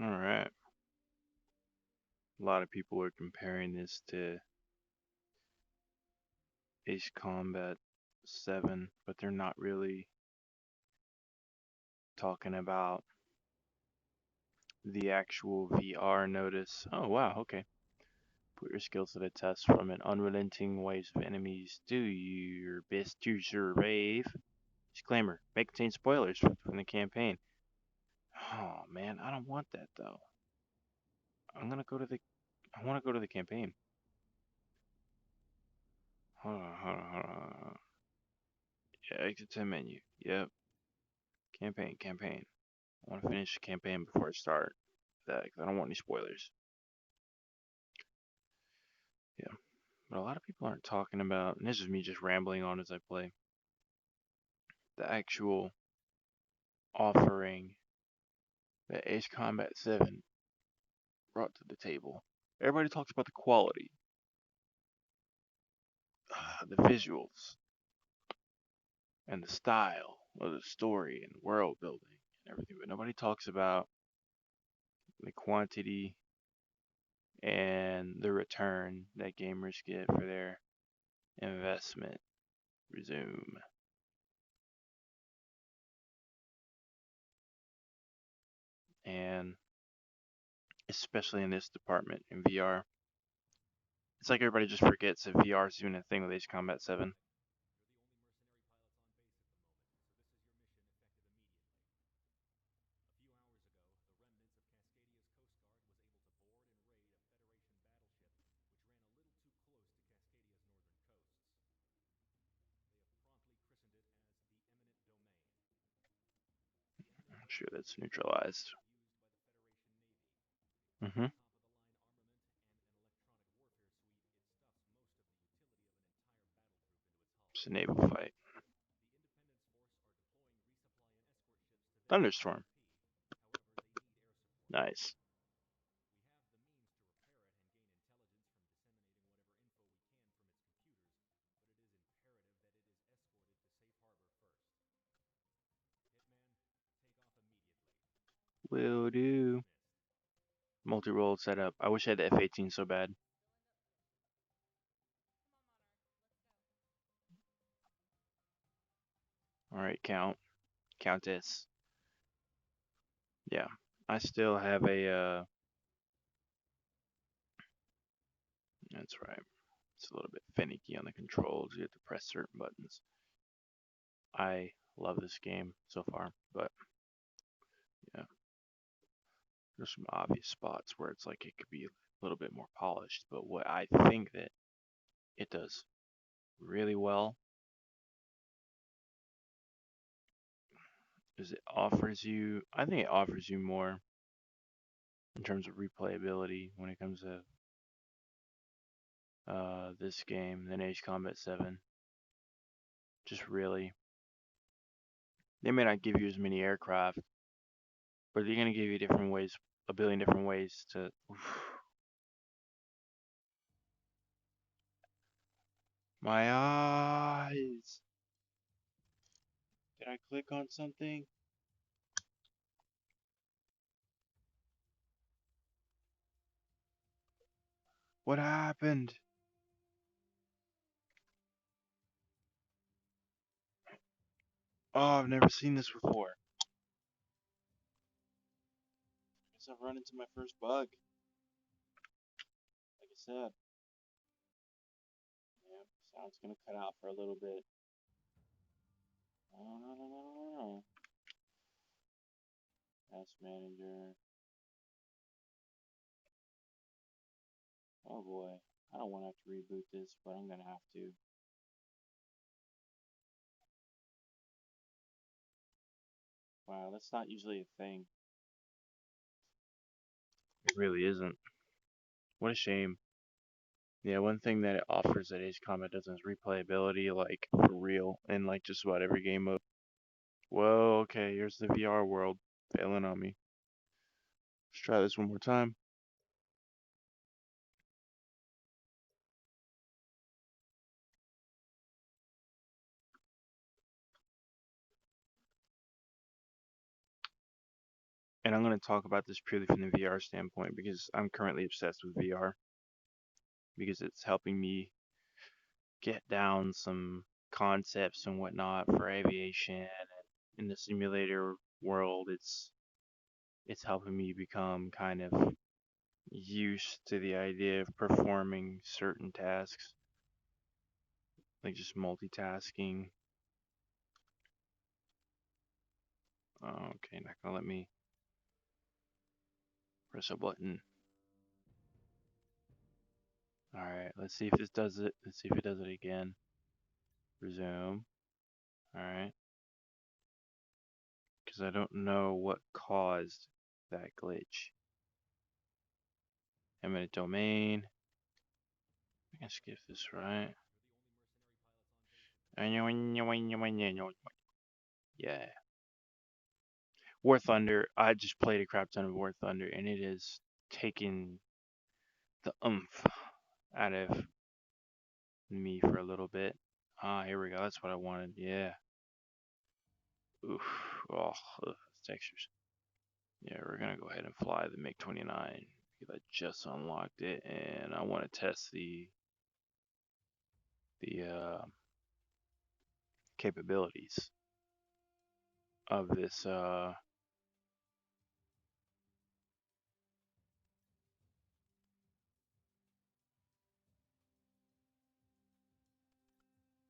Alright. A lot of people are comparing this to Ace Combat 7, but they're not really talking about the actual VR notice. Oh, wow, okay. Put your skills to the test from an unrelenting waves of enemies. Do your best to survive. Disclaimer: may contain spoilers from the campaign. Oh man, I don't want that though. I'm gonna go to the. I want to go to the campaign. Hold on. Yeah, exit to menu. Yep. Campaign. I want to finish the campaign before I start that 'cause I don't want any spoilers. Yeah. But a lot of people aren't talking about, and this is me just rambling on as I play, the actual offering that Ace Combat 7 brought to the table. Everybody talks about the quality, the visuals, and the style of the story and world building and everything, but nobody talks about the quantity and the return that gamers get for their investment. Resume. And especially in this department in VR, it's like everybody just forgets that VR is even a thing with Ace Combat 7. I'm sure that's neutralized. Mm-hmm. It's a naval fight. Thunderstorm. Nice. Will do. Multi-role setup. I wish I had the F-18 so bad. Alright, Countess. Yeah. I still have a, that's right. It's a little bit finicky on the controls. You have to press certain buttons. I love this game so far, but yeah, there's some obvious spots where it's like it could be a little bit more polished. But what I think that it does really well is I think it offers you more in terms of replayability when it comes to this game than Ace Combat 7. Just really, they may not give you as many aircraft, but they're gonna give you different ways, a billion different ways to. My eyes. Did I click on something? What happened? Oh, I've never seen this before. I guess I've run into my first bug. Like I said, yeah, sound's gonna cut out for a little bit. No. Task manager. Oh boy, I don't want to have to reboot this, but I'm gonna have to. Wow, that's not usually a thing. It really isn't. What a shame. Yeah, one thing that it offers that Ace Combat doesn't is replayability, like for real, in like just about every game mode. Whoa, okay, here's the VR world failing on me. Let's try this one more time. and I'm going to talk about this purely from the VR standpoint because I'm currently obsessed with VR because it's helping me get down some concepts and whatnot for aviation. And in the simulator world, it's helping me become kind of used to the idea of performing certain tasks, like just multitasking. Okay, not gonna let me press a button. All right, let's see if this does it. Let's see if it does it again. Resume. All right, because I don't know what caused that glitch. Eminent domain. I can skip this, right? Yeah. War Thunder. I just played a crap ton of War Thunder, and it is taking the oomph out of me for a little bit. Ah, here we go. That's what I wanted. Yeah. Oof. Oh, textures. Yeah, we're gonna go ahead and fly the MiG-29 because I just unlocked it, and I want to test the capabilities of this.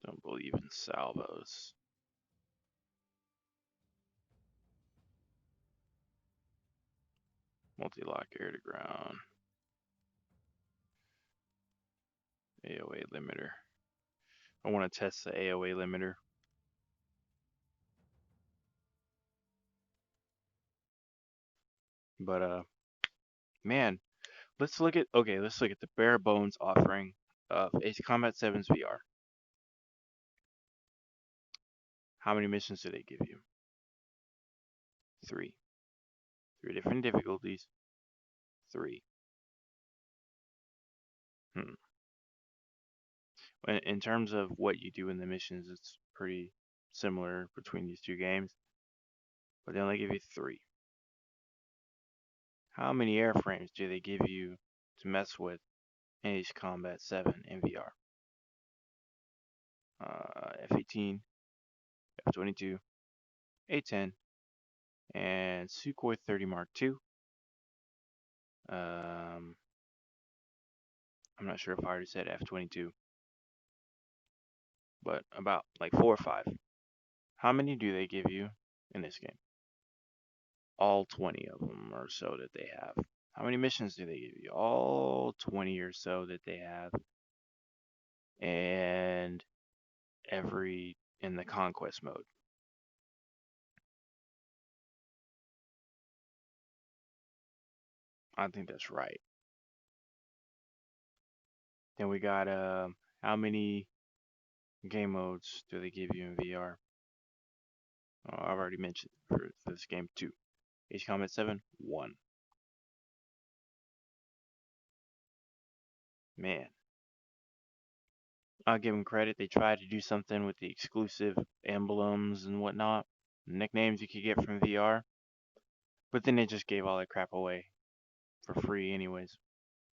Don't believe in salvos. Multi-lock air to ground. AOA limiter. I want to test the AOA limiter. But man, let's look at the bare bones offering of Ace Combat 7's VR. How many missions do they give you? 3. 3 different difficulties. 3. Hmm. In terms of what you do in the missions, it's pretty similar between these two games, but they only give you 3. How many airframes do they give you to mess with in Ace Combat 7 in VR? F-18, F-22, A-10, and Sukhoi 30 Mark II. I'm not sure if I already said F-22, but about like 4 or 5. How many do they give you in this game? All 20 of them or so that they have. How many missions do they give you? All 20 or so that they have. And every in the conquest mode. I think that's right. Then we got how many game modes do they give you in VR? Oh, I've already mentioned for this game 2. Ace Combat 7, 1. Man, I'll give them credit. They tried to do something with the exclusive emblems and whatnot, nicknames you could get from VR, but then they just gave all that crap away for free anyways,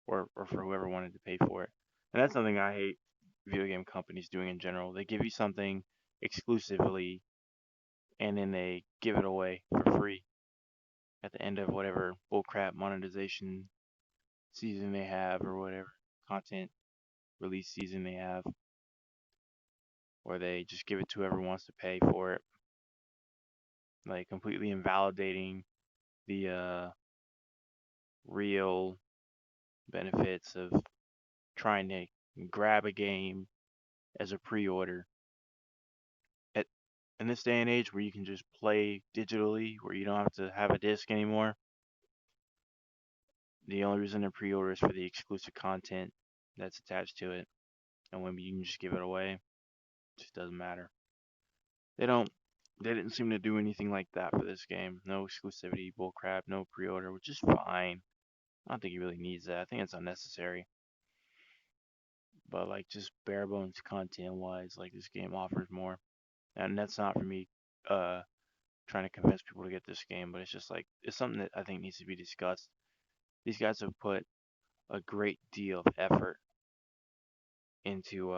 or for whoever wanted to pay for it. And that's something I hate video game companies doing in general. They give you something exclusively and then they give it away for free at the end of whatever bullcrap monetization season they have or whatever content release season they have, or they just give it to whoever wants to pay for it, like completely invalidating the real benefits of trying to grab a game as a pre-order at in this day and age where you can just play digitally, where you don't have to have a disc anymore. The only reason to pre-order is for the exclusive content that's attached to it, and when you can just give it away, it just doesn't matter. They don't. They didn't seem to do anything like that for this game. No exclusivity, bullcrap, no pre-order, which is fine. I don't think he really needs that. I think it's unnecessary. But like just bare bones content wise, like this game offers more. And that's not for me trying to convince people to get this game, but it's just like it's something that I think needs to be discussed. These guys have put a great deal of effort into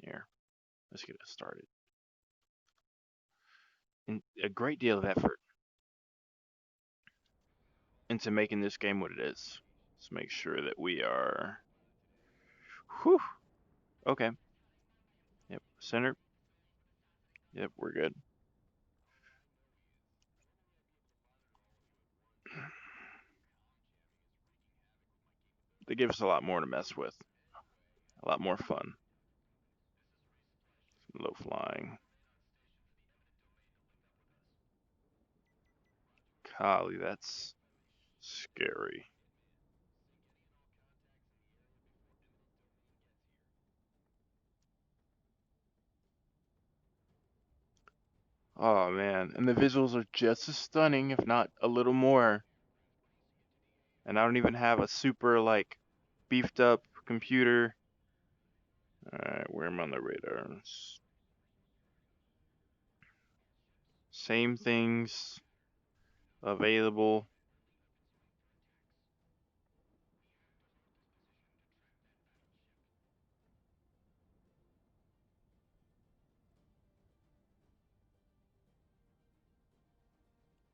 here. Let's get it started. A great deal of effort into making this game what it is. Let's make sure that we are. Whew. Okay. Yep. Center. Yep, we're good. They give us a lot more to mess with. A lot more fun. Low flying. Golly, that's scary. Oh man, and the visuals are just as stunning, if not a little more. And I don't even have a super like beefed up computer. Alright, where am I on the radar? Same things available.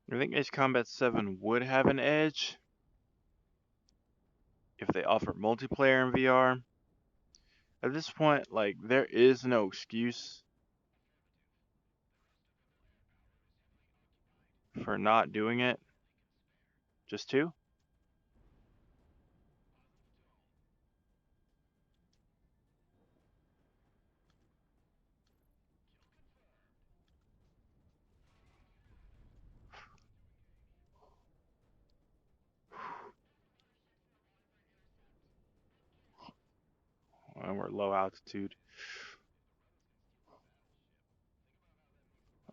I think Ace Combat 7 would have an edge if they offer multiplayer in VR. At this point, like, there is no excuse for not doing it. Just two? Well, we're low altitude.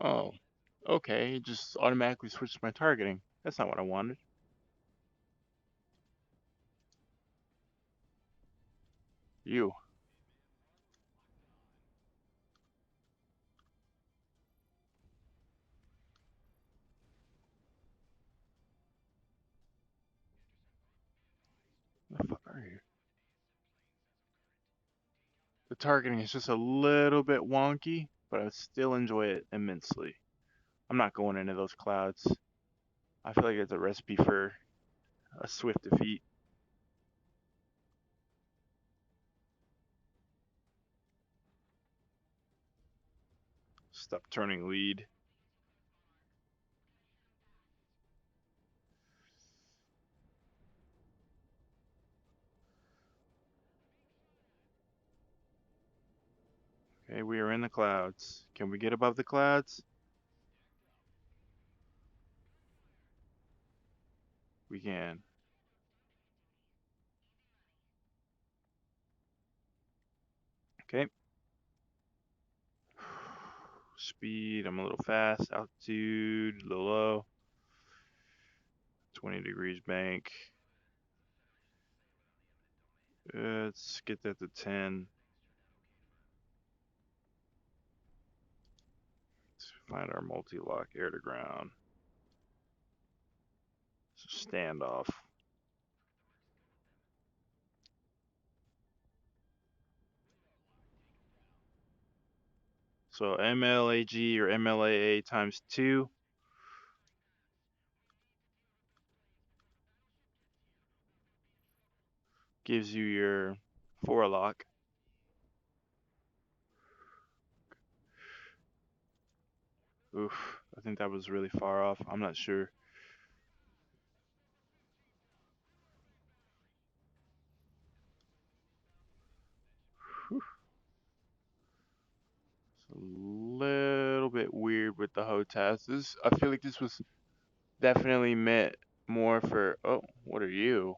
Oh, okay. It just automatically switched my targeting. That's not what I wanted. You. The fuck are you? The targeting is just a little bit wonky, but I still enjoy it immensely. I'm not going into those clouds. I feel like it's a recipe for a swift defeat. Stop turning lead. Okay, we are in the clouds. Can we get above the clouds? We can. Okay. Speed, I'm a little fast. Altitude, a little low. 20 degrees bank. Let's get that to 10. Let's find our multi-lock air to ground. Standoff. So MLAG or MLAA times 2 gives you your 4 lock. Oof, I think that was really far off. I'm not sure. Whew. It's a little bit weird with the HOTAS. I feel like this was definitely meant more for. Oh, what are you?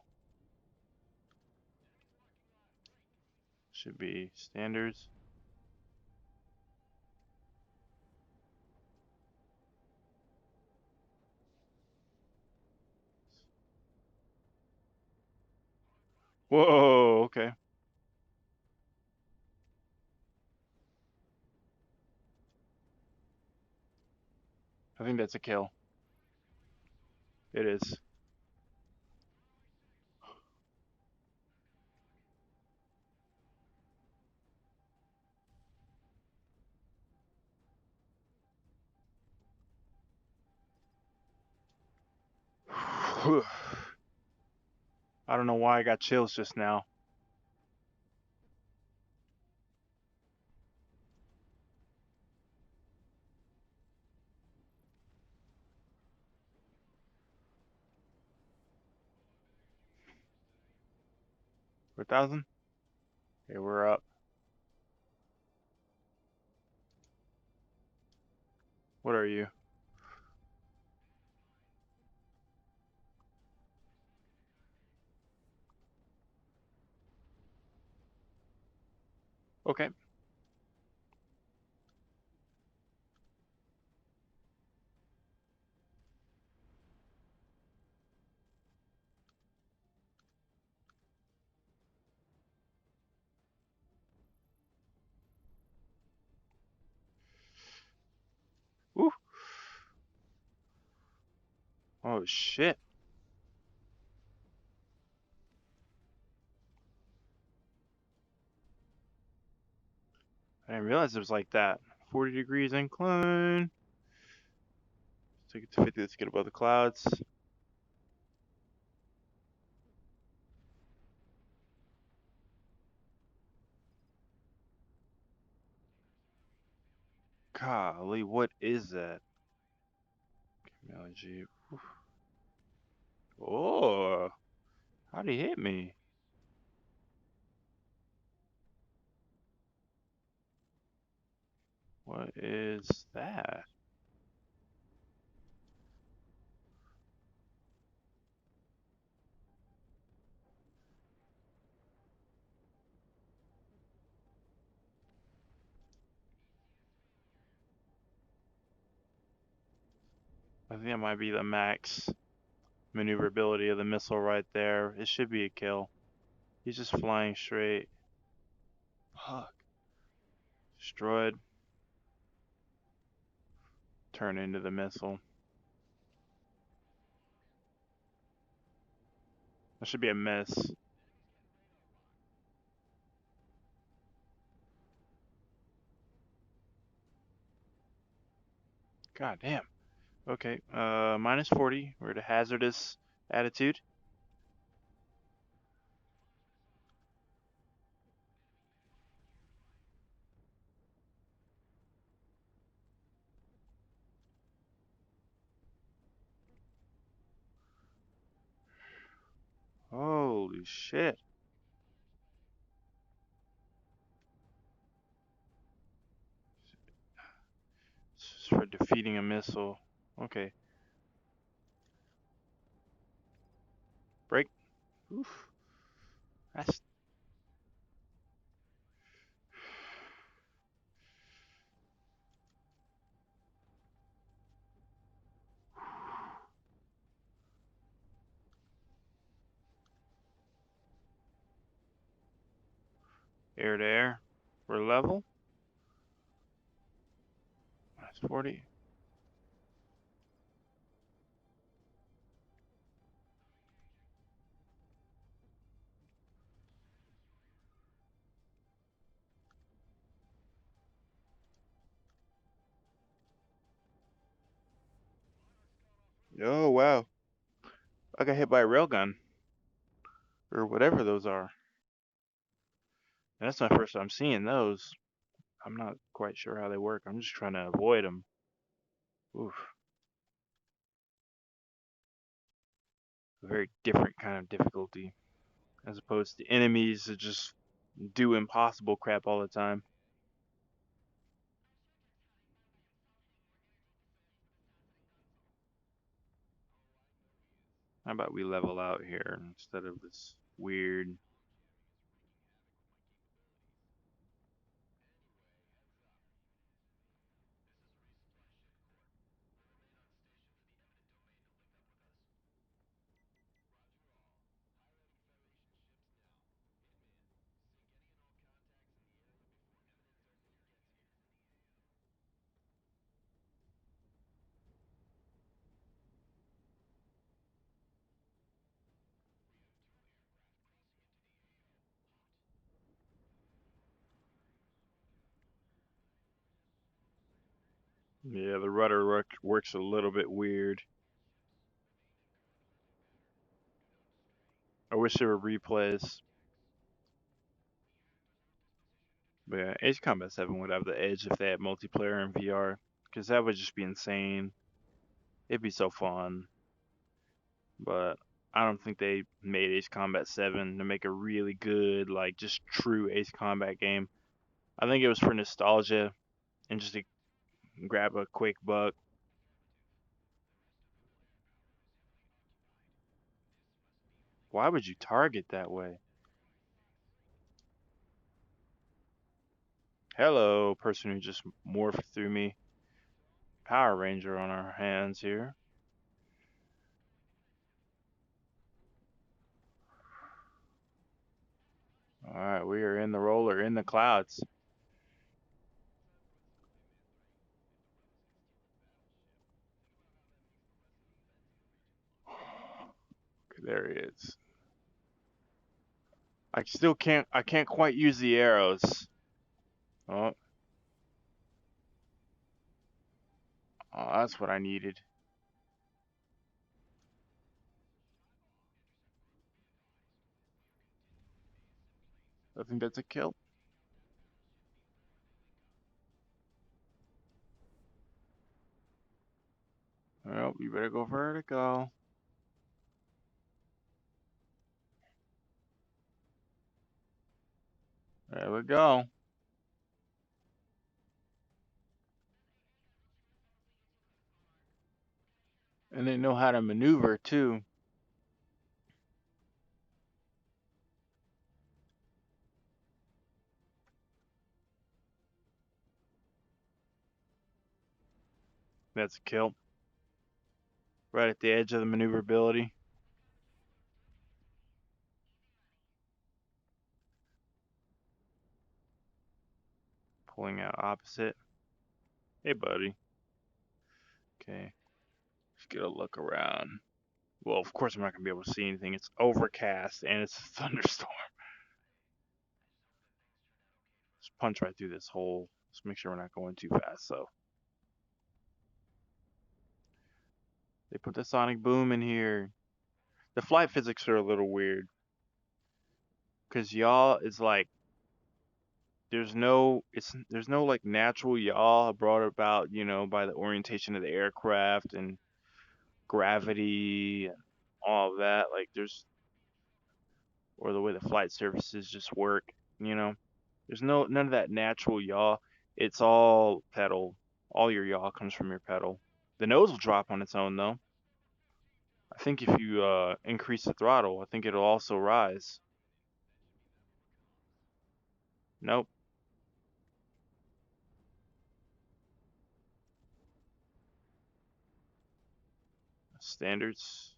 Should be standards. Whoa, okay. I think that's a kill. It is. I don't know why I got chills just now. For 1,000? Okay, we're up. What are you? Okay. Ooh. Oh shit. I didn't realize it was like that. 40 degrees incline. Take it to 50. Let's get above the clouds. Golly, what is that? Technology. Oh, how'd he hit me? What is that? I think that might be the max maneuverability of the missile right there. It should be a kill. He's just flying straight. Fuck. Destroyed. Turn into the missile. That should be a miss. God damn. Okay. Minus 40. We're at a hazardous attitude. Holy shit. This is for defeating a missile. Okay. Break. Oof. That's air to air. We're level. Minus 40. Oh, wow. I got hit by a railgun. Or whatever those are. And that's my first time seeing those. I'm not quite sure how they work. I'm just trying to avoid them. Oof. A very different kind of difficulty. As opposed to enemies that just do impossible crap all the time. How about we level out here instead of this weird. Yeah, the rudder works a little bit weird. I wish there were replays. But yeah, Ace Combat 7 would have the edge if they had multiplayer in VR, because that would just be insane. It'd be so fun. But I don't think they made Ace Combat 7 to make a really good, like, just true Ace Combat game. I think it was for nostalgia and just to grab a quick buck. Why would you target that way? Hello, person who just morphed through me. Power Ranger on our hands here. Alright, we are in the roller, in the clouds. There he is. I can't quite use the arrows. Oh, oh, that's what I needed. I think that's a kill. Oh, you better go vertical. There we go. And they know how to maneuver too. That's a kill. Right at the edge of the maneuverability. Pulling out opposite. Hey, buddy. Okay. Let's get a look around. Well, of course I'm not going to be able to see anything. It's overcast and it's a thunderstorm. Just punch right through this hole. Just make sure we're not going too fast, so. They put the sonic boom in here. The flight physics are a little weird. Cause yaw is like there's no like natural yaw brought about, by the orientation of the aircraft and gravity and all of that. Like or the way the flight surfaces just work, you know. There's none of that natural yaw. It's all pedal. All your yaw comes from your pedal. The nose will drop on its own though. I think if you increase the throttle, I think it'll also rise. Nope. Standards.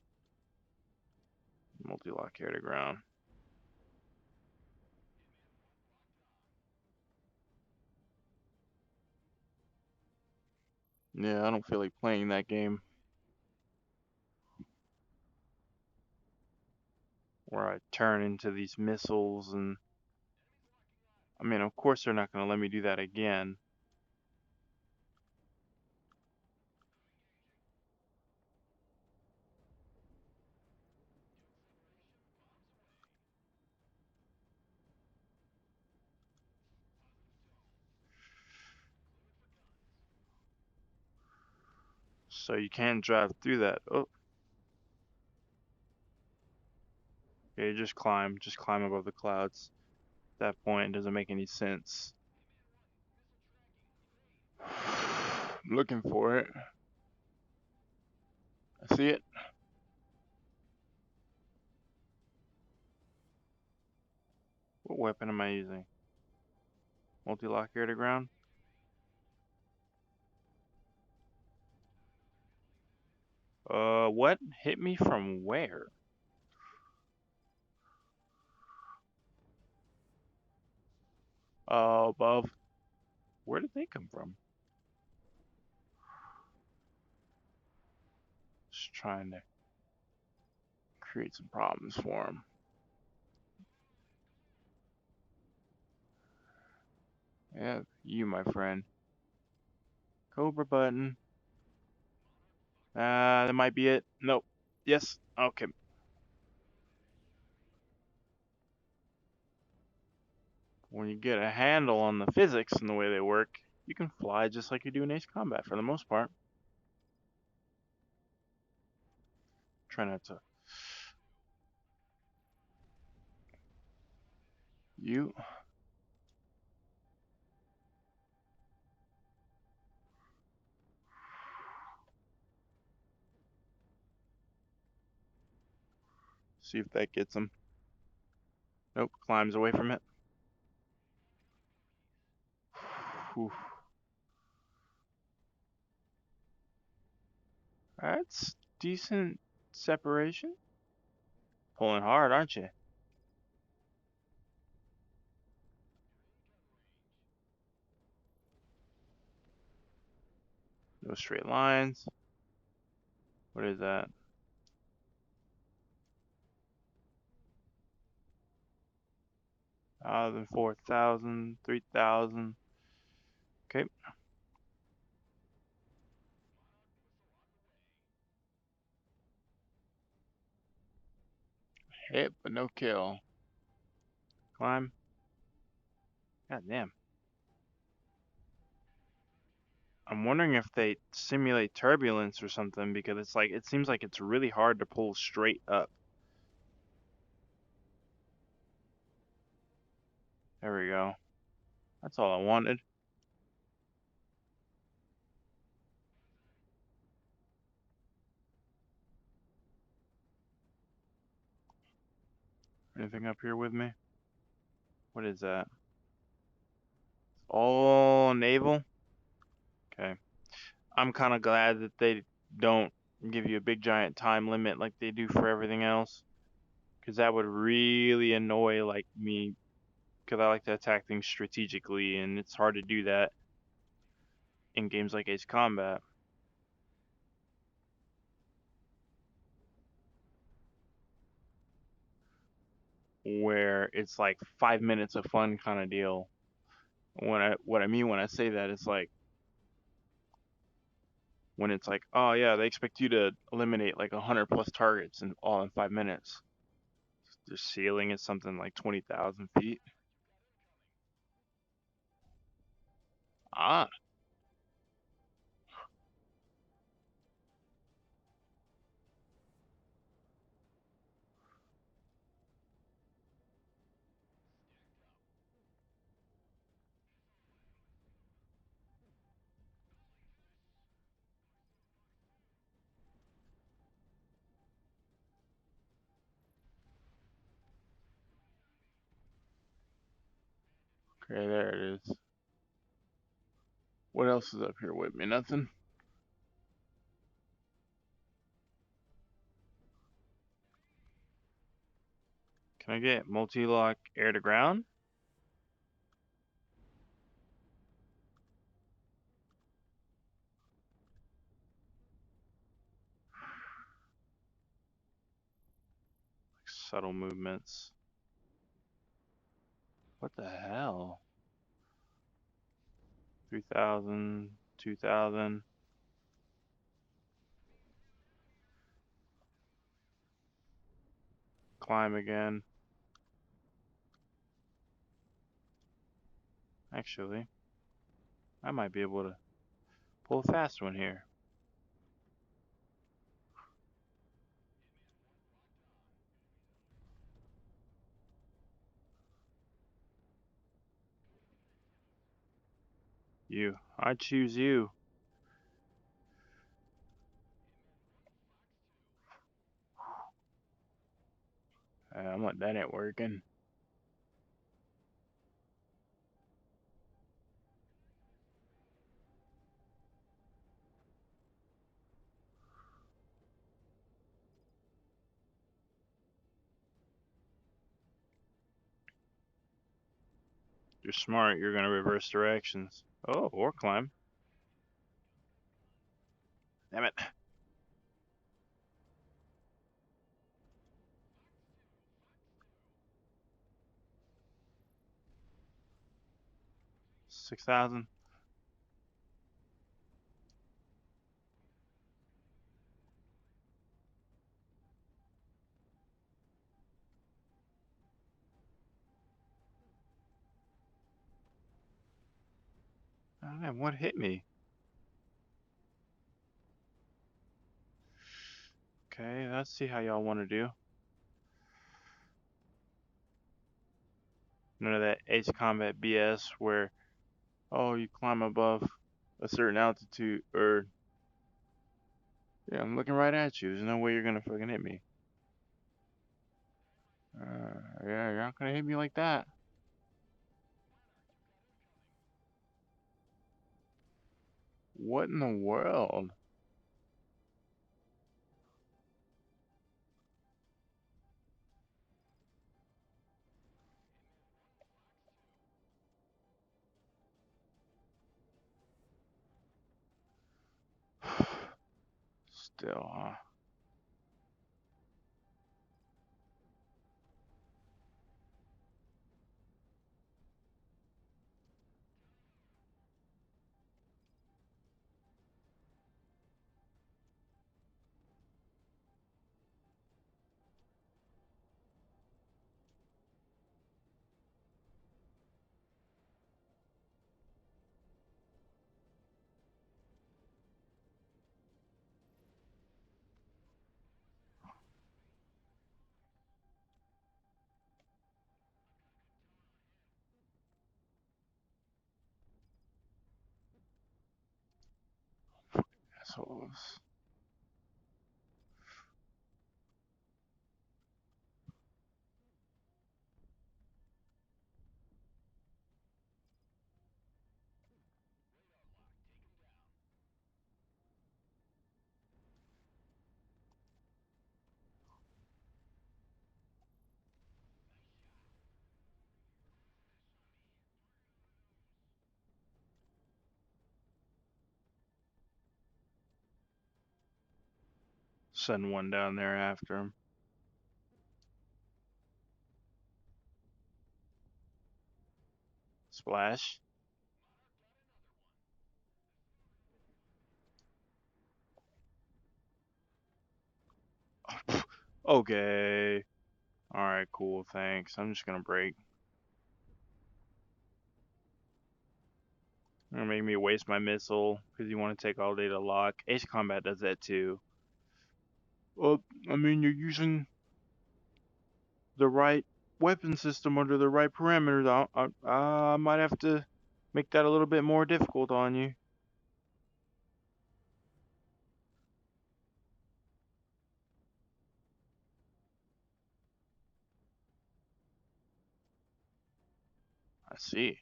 Multi-lock air to ground. Yeah, I don't feel like playing that game. Where I turn into these missiles and I mean, of course they're not going to let me do that again. So you can drive through that. Oh, okay, just climb above the clouds. At that point, it doesn't make any sense. I'm looking for it. I see it. What weapon am I using? Multi-lock air to ground? What? Hit me from where? Above. Where did they come from? Just trying to create some problems for them. Yeah, you, my friend. Cobra button. That might be it. Nope. Yes. Okay. When you get a handle on the physics and the way they work, you can fly just like you do in Ace Combat for the most part. Try not to. You. See if that gets him. Nope. Climbs away from it. Whew. That's decent separation. Pulling hard, aren't you? No straight lines. What is that? 1,000, 4,000, 3,000. Okay. Hit, but no kill. Climb. God damn. I'm wondering if they simulate turbulence or something because it's like it seems like it's really hard to pull straight up. There we go. That's all I wanted. Anything up here with me? What is that? All naval? Okay. I'm kind of glad that they don't give you a big giant time limit like they do for everything else. Because that would really annoy like me. Because I like to attack things strategically, and it's hard to do that in games like Ace Combat. Where it's like 5 minutes of fun kind of deal. What I mean when I say that is like when it's like, oh yeah, they expect you to eliminate like 100+ targets in all in 5 minutes. Their ceiling is something like 20,000 feet. Ah, okay, there it is. What else is up here with me? Nothing. Can I get multi-lock air to ground? Subtle movements. What the hell? 3,000, 2,000. Climb again. Actually, I might be able to pull a fast one here. You. I choose you. That ain't working. You're smart. You're gonna reverse directions. Oh, or climb. Damn it. 6,000. Damn, what hit me? Okay, let's see how y'all want to do. None of that Ace Combat BS where, oh, you climb above a certain altitude, or, yeah, I'm looking right at you. There's no way you're gonna fucking hit me. Yeah, you're not gonna hit me like that. What in the world? Still, huh? Assholes. Send one down there after him. Splash. Okay. Alright, cool, thanks. I'm just gonna break. You're gonna make me waste my missile because you want to take all day to lock. Ace Combat does that too. Well, I mean, you're using the right weapon system under the right parameters. I might have to make that a little bit more difficult on you. I see.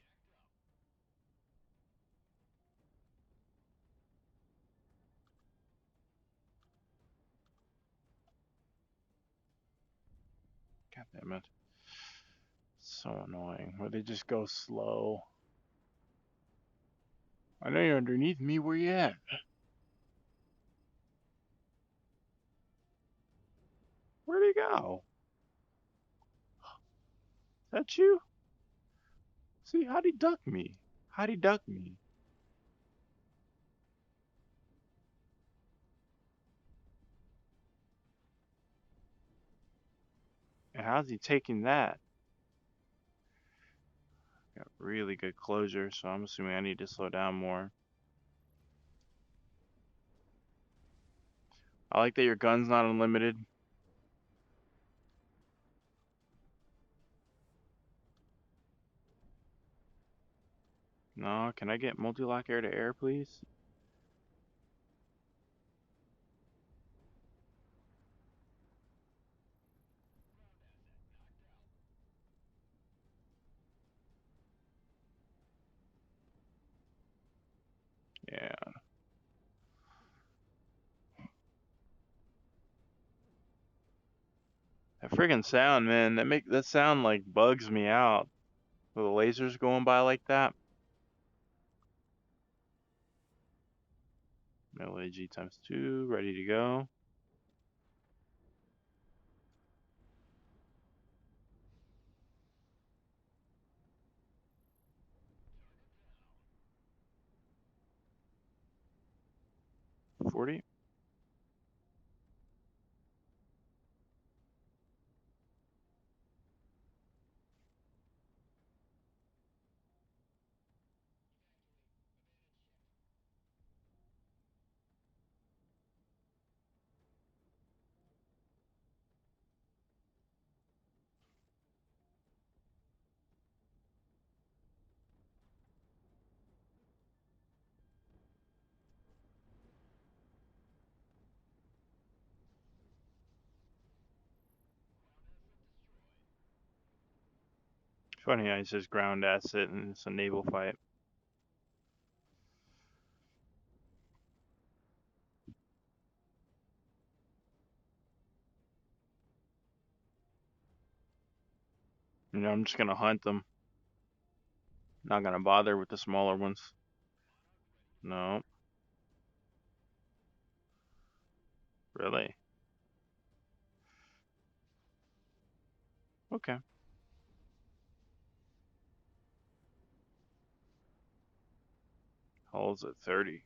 God damn it. So annoying. Where they just go slow. I know you're underneath me. Where you at? Where'd he go? Is that you? See, how'd he duck me? How'd he duck me? And how's he taking that? Got really good closure, so I'm assuming I need to slow down more. I like that your gun's not unlimited. No, can I get multi-lock air to air, please? Yeah. That friggin' sound, man, that sound like bugs me out. With the lasers going by like that. Metal AG times 2, ready to go. $40. Funny how he says ground asset and it's a naval fight. You know, I'm just gonna hunt them. Not gonna bother with the smaller ones. No, really. Okay. Hull's at 30.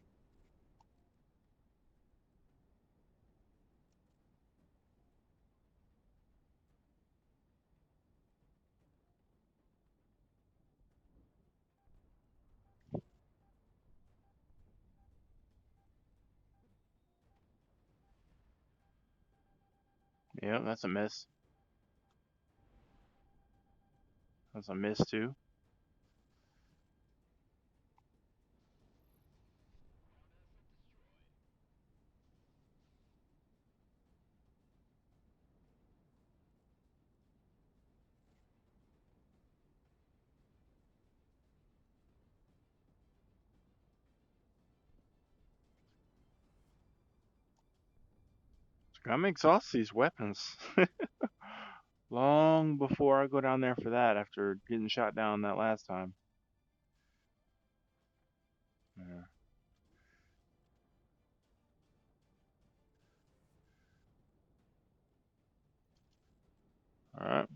Yeah, that's a miss. That's a miss too. I'm exhaust these weapons. Long before I go down there for that after getting shot down that last time. Yeah. Alright.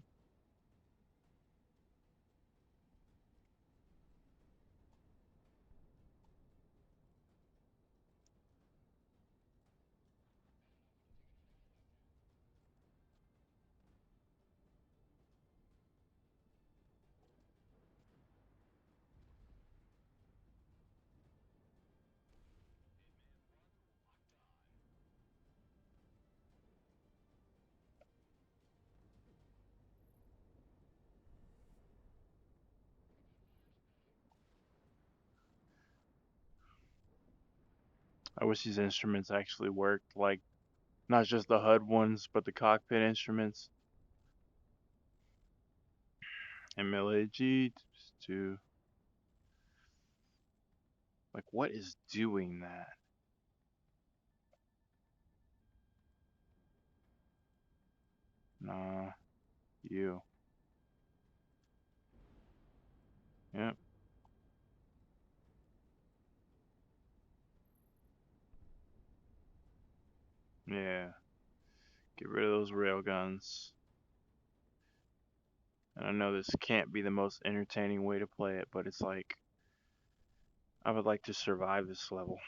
I wish these instruments actually worked, like not just the HUD ones, but the cockpit instruments. MLAG to like what is doing that? Nah, you. Yep. Yeah. Get rid of those railguns. And I know this can't be the most entertaining way to play it, but it's like I would like to survive this level.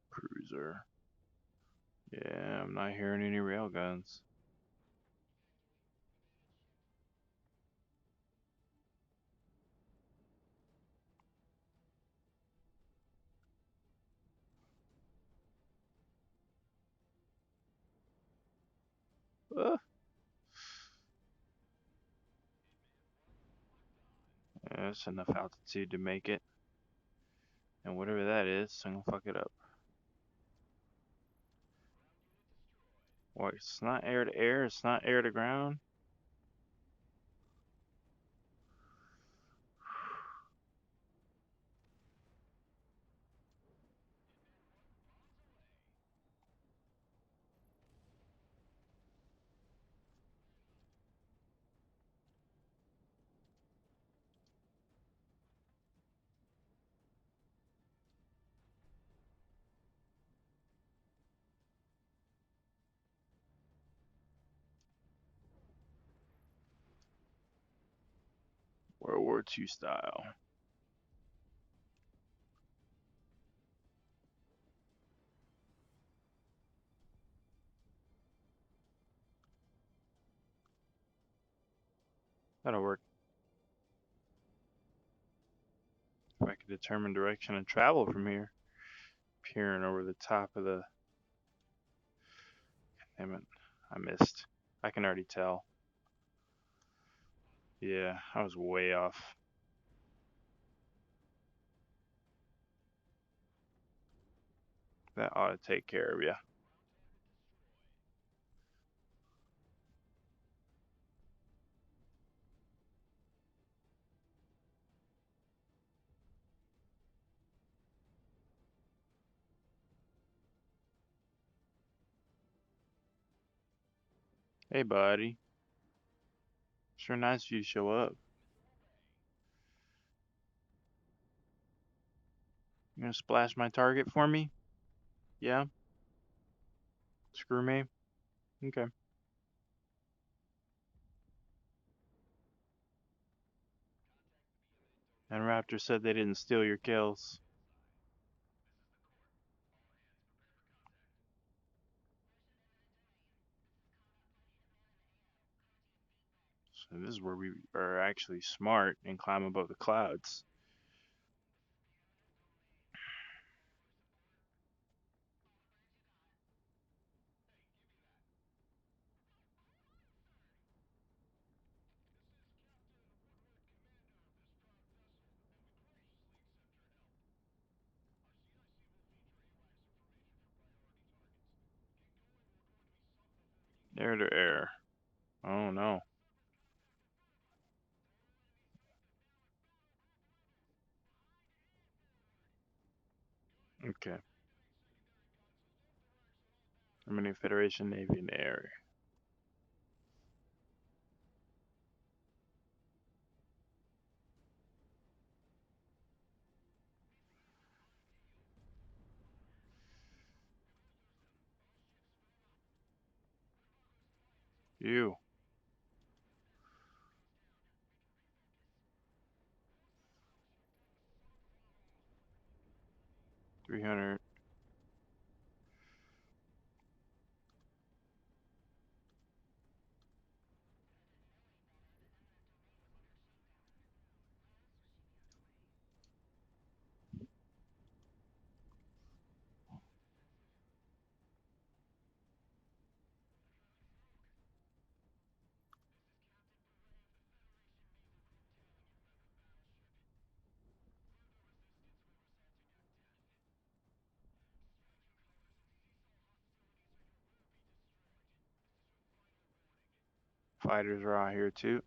Cruiser. Yeah, I'm not hearing any railguns. Uh, yeah, that's enough altitude to make it. And whatever that is, I'm gonna fuck it up. What? It's not air to air. It's not air to ground. World War II style. That'll work. If I could determine direction and travel from here. Peering over the top of the. Damn it. I missed. I can already tell. Yeah, I was way off. That ought to take care of you. Hey, buddy. Sure nice of you to show up. You gonna splash my target for me? Yeah? Screw me? Okay. And Raptor said they didn't steal your kills. So this is where we are actually smart and climb above the clouds. Air to air. Oh no. Okay. Remaining Federation Navy in the area. You. 300. Fighters are out here too.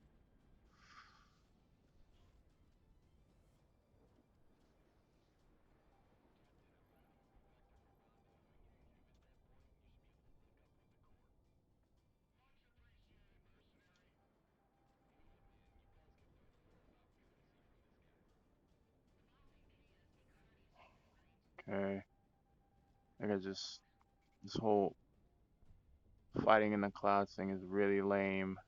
Okay. I got just this whole fighting in the clouds thing is really lame.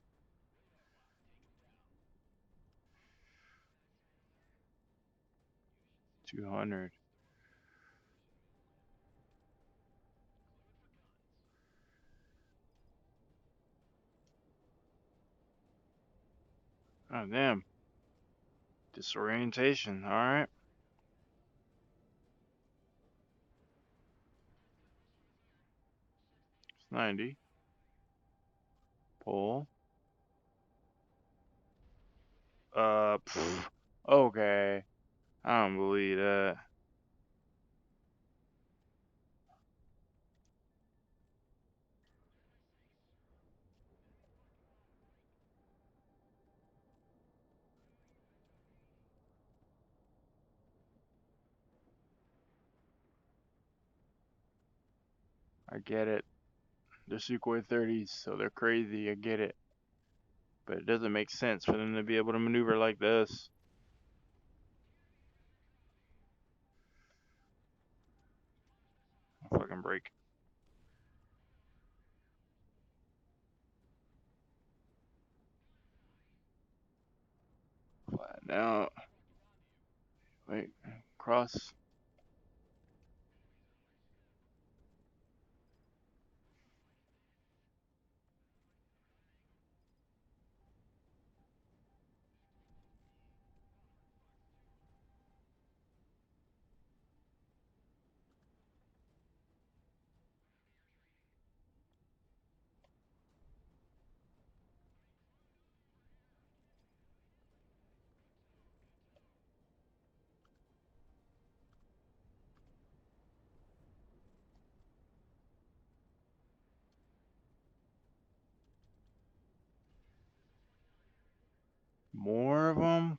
200. Oh damn. Disorientation. All right. It's 90. Pull. Okay. I don't believe that. I get it. They're Sukhoi 30s, so they're crazy. I get it. But it doesn't make sense for them to be able to maneuver like this. I'll fucking break. Flatten out. Wait. Cross.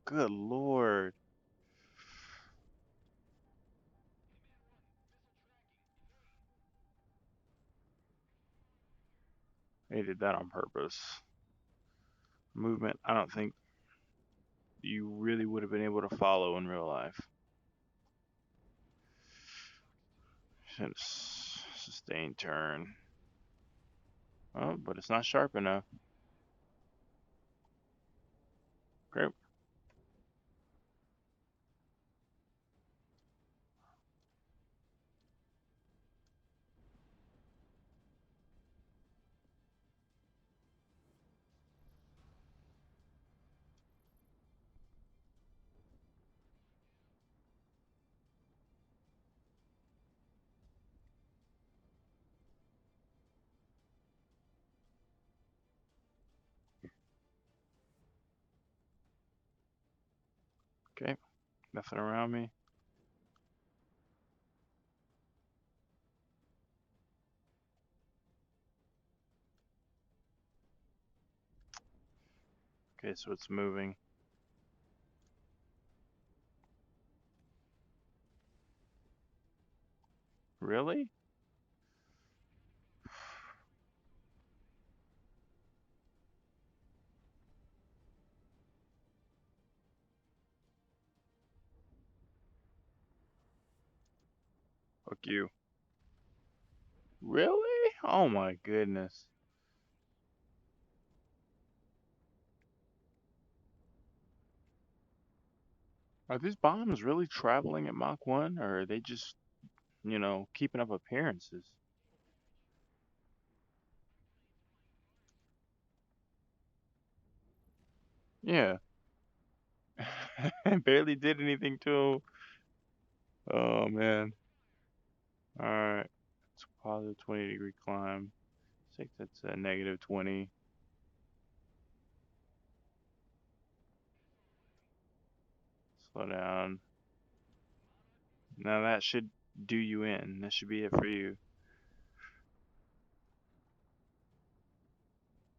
good lord. They did that on purpose. Movement, I don't think you really would have been able to follow in real life. Sustained turn. Oh, but it's not sharp enough. Great. Okay, nothing around me. Okay, so it's moving. Really? Fuck you. Really? Oh my goodness. Are these bombs really traveling at Mach 1, or are they just, keeping up appearances? Yeah. Barely did anything to him. Oh man. Alright. It's a positive 20-degree climb. I think that's a negative 20. Slow down. Now that should do you in. That should be it for you.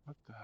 What the?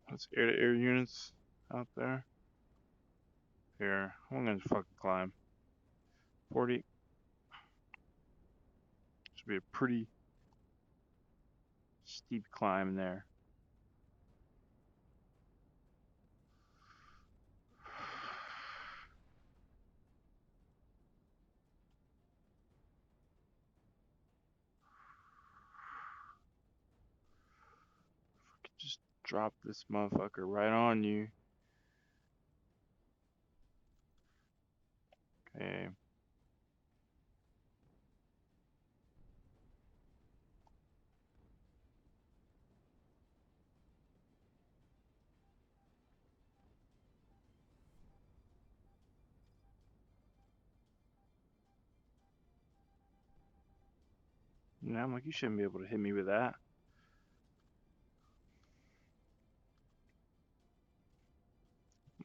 What's air-to-air units out there? Here, I'm gonna fucking climb. 40. Should be a pretty steep climb there. Just drop this motherfucker right on you. Okay. Yeah, I'm like, you shouldn't be able to hit me with that.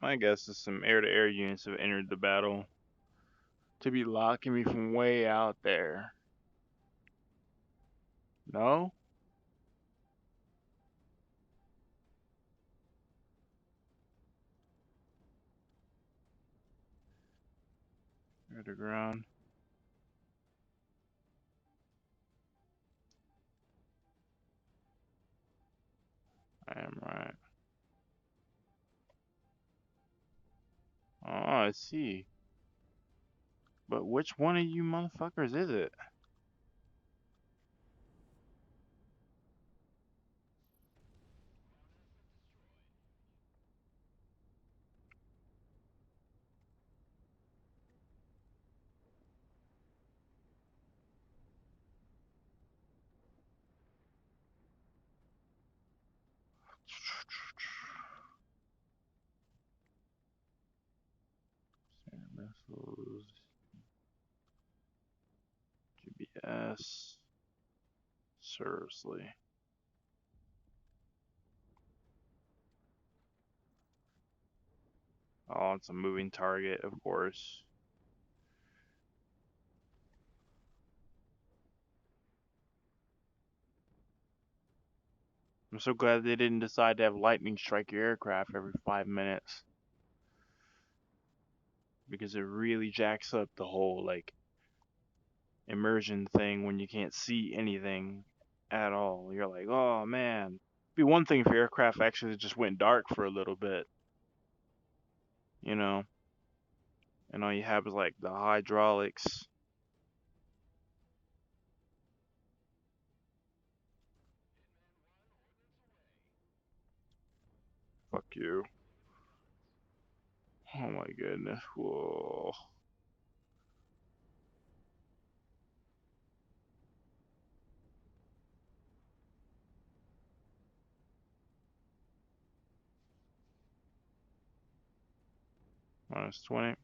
My guess is some air-to-air units have entered the battle to be locking me from way out there. No? Air to ground. I am right. Oh, I see. But which one of you motherfuckers is it? Missiles. GPS. Seriously. Oh, it's a moving target, of course. I'm so glad they didn't decide to have lightning strike your aircraft every 5 minutes. Because it really jacks up the whole, like, immersion thing when you can't see anything at all. You're like, oh man. It'd be one thing if your aircraft actually just went dark for a little bit, you know, and all you have is like the hydraulics. Fuck you. Oh my goodness. Whoa. -20.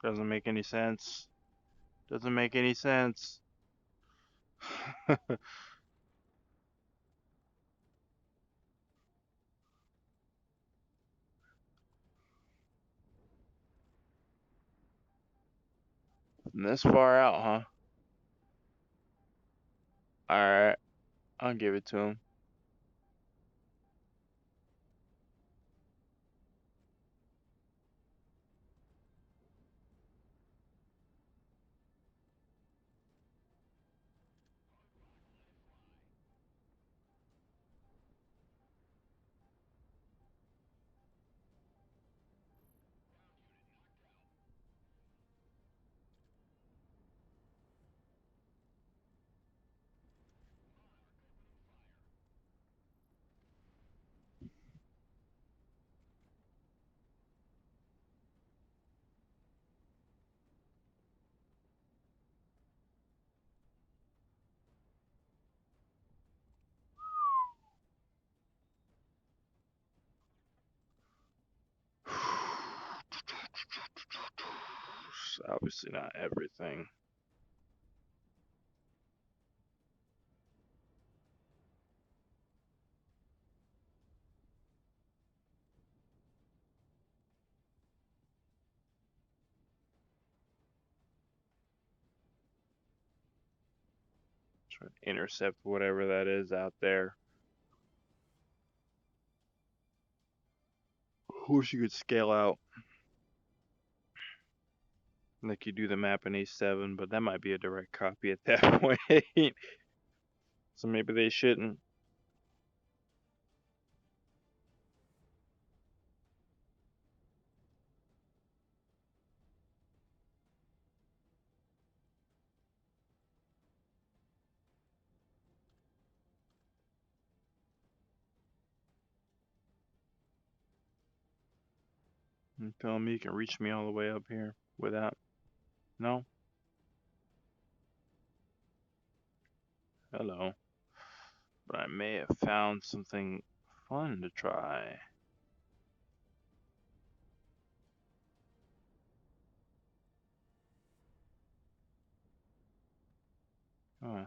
Doesn't make any sense. Doesn't make any sense. This far out, huh? Alright. I'll give it to him. Obviously not everything. Try to intercept whatever that is out there. Wish you could scale out like you do the map in A7, but that might be a direct copy at that point. So maybe they shouldn't. You telling me you can reach me all the way up here without? No? Hello. But I may have found something fun to try. Huh.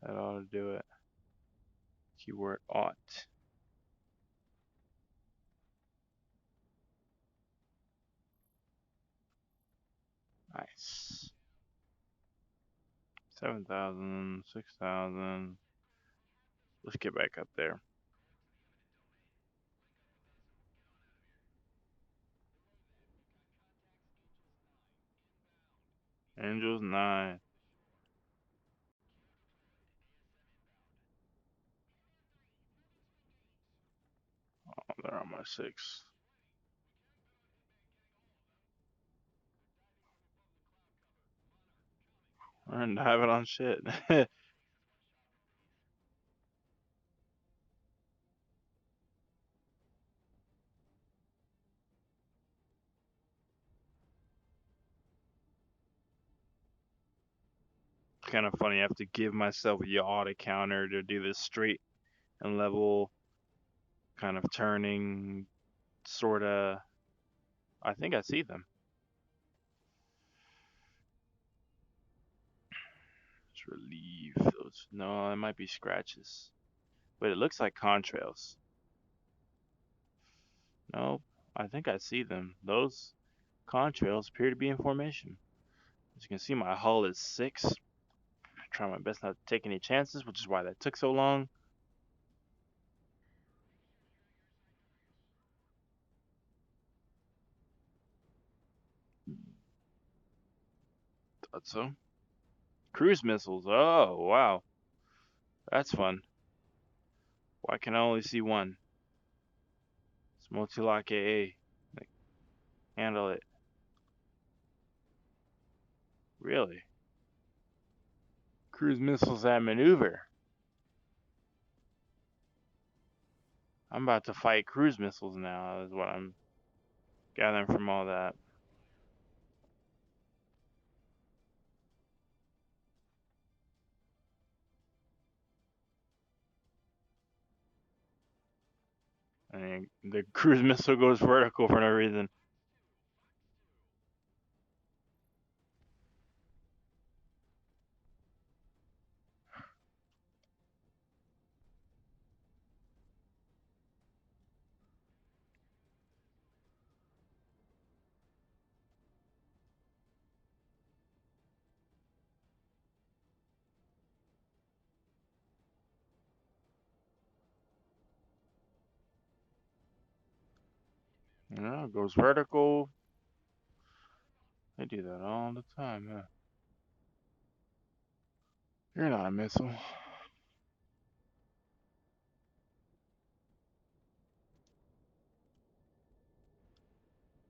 That ought to do it. Keyword ought. Nice. 7,000, 6,000. Let's get back up there. Angels 9. Oh, they're on my 6. We're diving on shit. Kind of funny. I have to give myself a yaw to counter to do this straight and level kind of turning, sort of. I think I see them. Let's relieve those. No, it might be scratches. But it looks like contrails. No, I think I see them. Those contrails appear to be in formation. As you can see, my hull is 6. I try my best not to take any chances, which is why that took so long. Thought so. Cruise missiles. Oh, wow. That's fun. Why can I only see one? It's multi-lock AA. Like, handle it. Really? Cruise missiles at maneuver. I'm about to fight cruise missiles now, is what I'm gathering from all that. I mean, the cruise missile goes vertical for no reason. You know, it goes vertical. They do that all the time, huh? You're not a missile.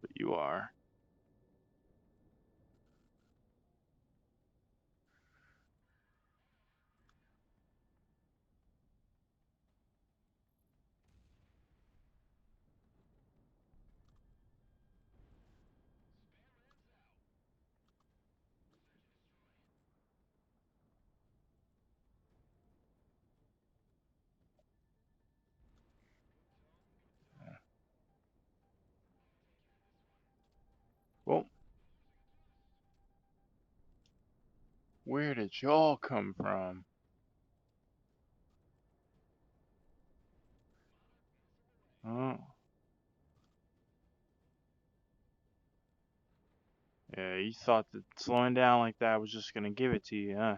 But you are. Well, where did y'all come from? Oh. Yeah, you thought that slowing down like that was just gonna give it to you, huh?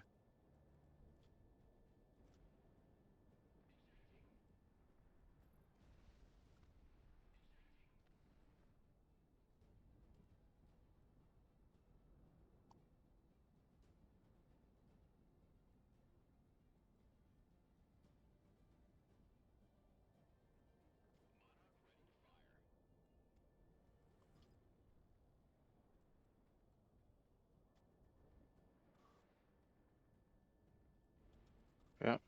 Yep,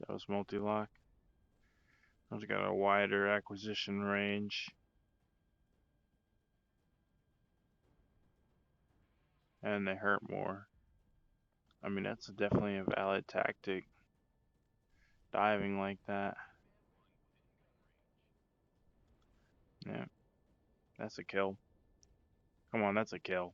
that was multi-lock. Those got a wider acquisition range, and they hurt more. I mean, that's definitely a valid tactic, diving like that. Yeah, that's a kill. Come on, that's a kill.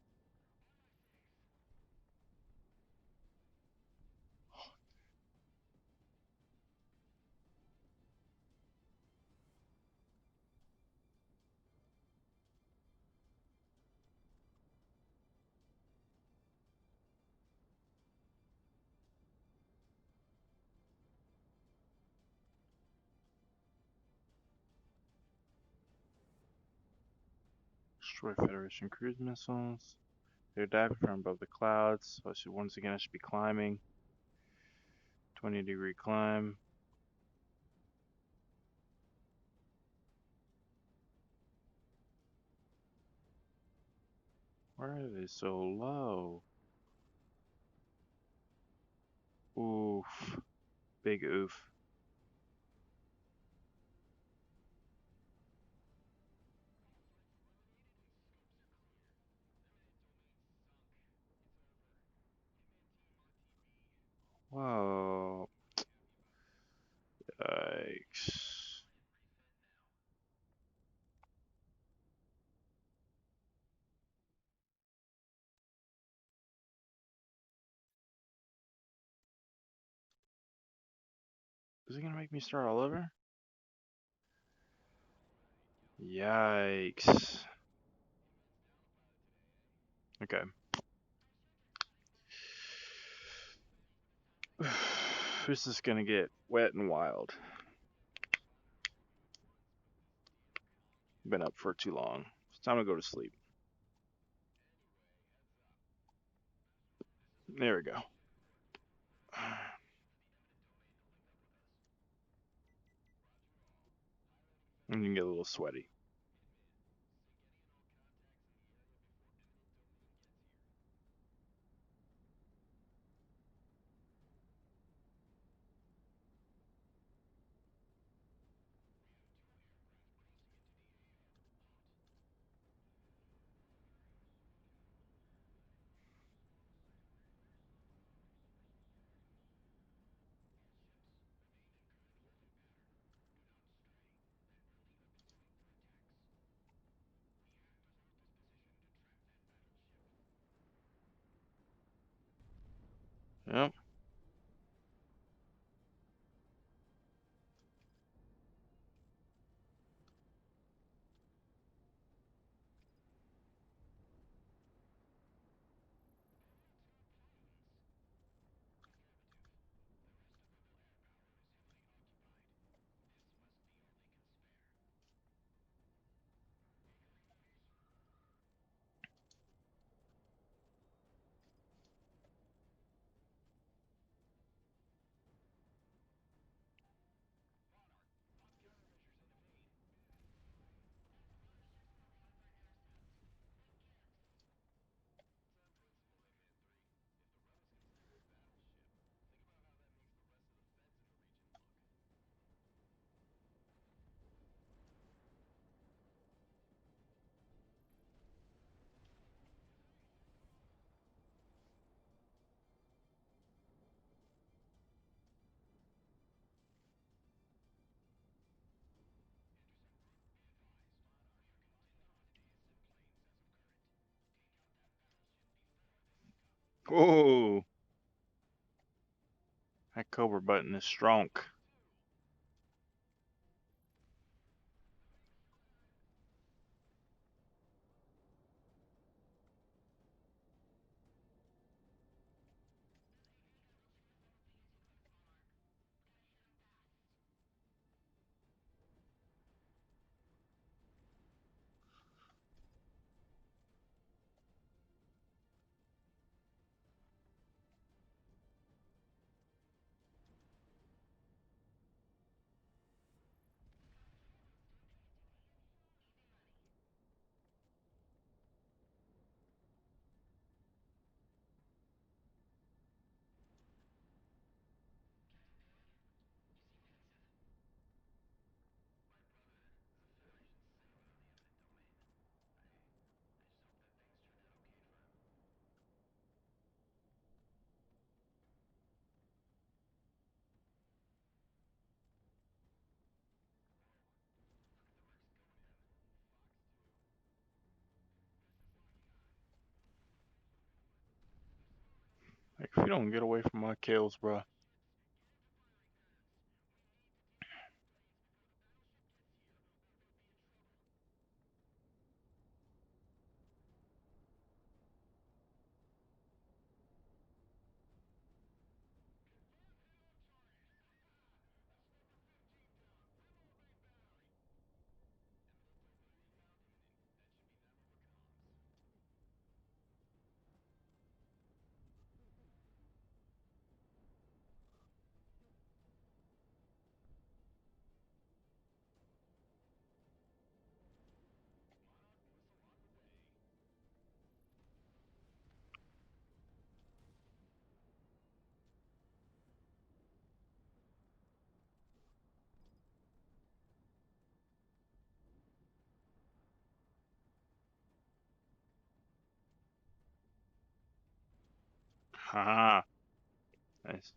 Destroy Federation cruise missiles. They're diving from above the clouds. So once again, I should be climbing. 20-degree climb. Why are they so low? Oof. Big oof. Whoa. Yikes. Is it gonna make me start all over? Yikes. Okay. This is gonna get wet and wild. Been up for too long. It's time to go to sleep. There we go. And you can get a little sweaty. Yep. Oh, That Cobra button is strong. Like, if you don't get away from my kills, bro. Haha. Nice.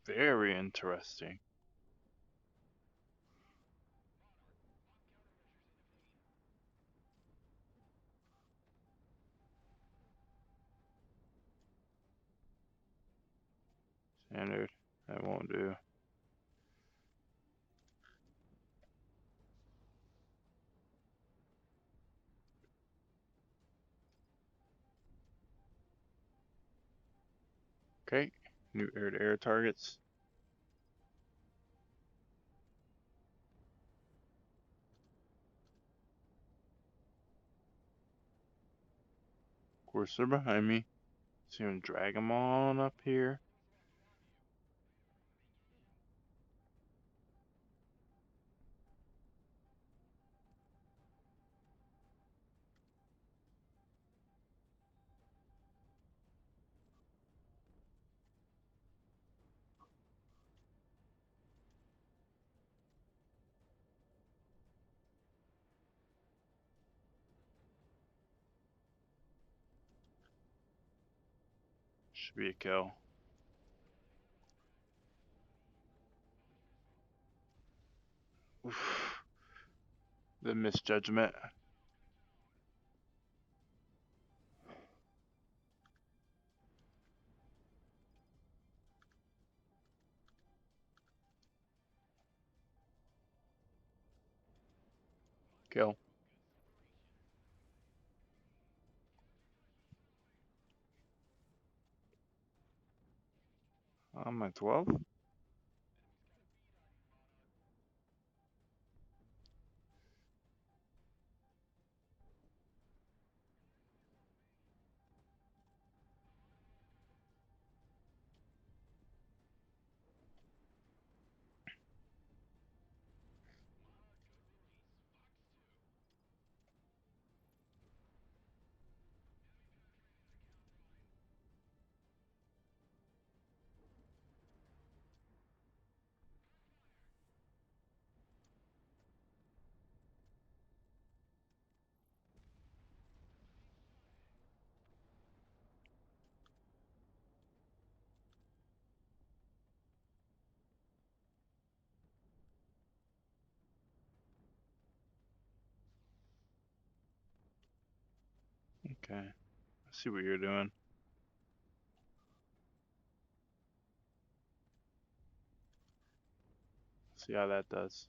Very interesting. Standard. That won't do. Okay. New air-to-air targets. Of course, they're behind me. So I'm gonna drag them on up here. Should be a kill. Oof. The misjudgment. Kill. I'm at 12. Okay. I see what you're doing. See how that does.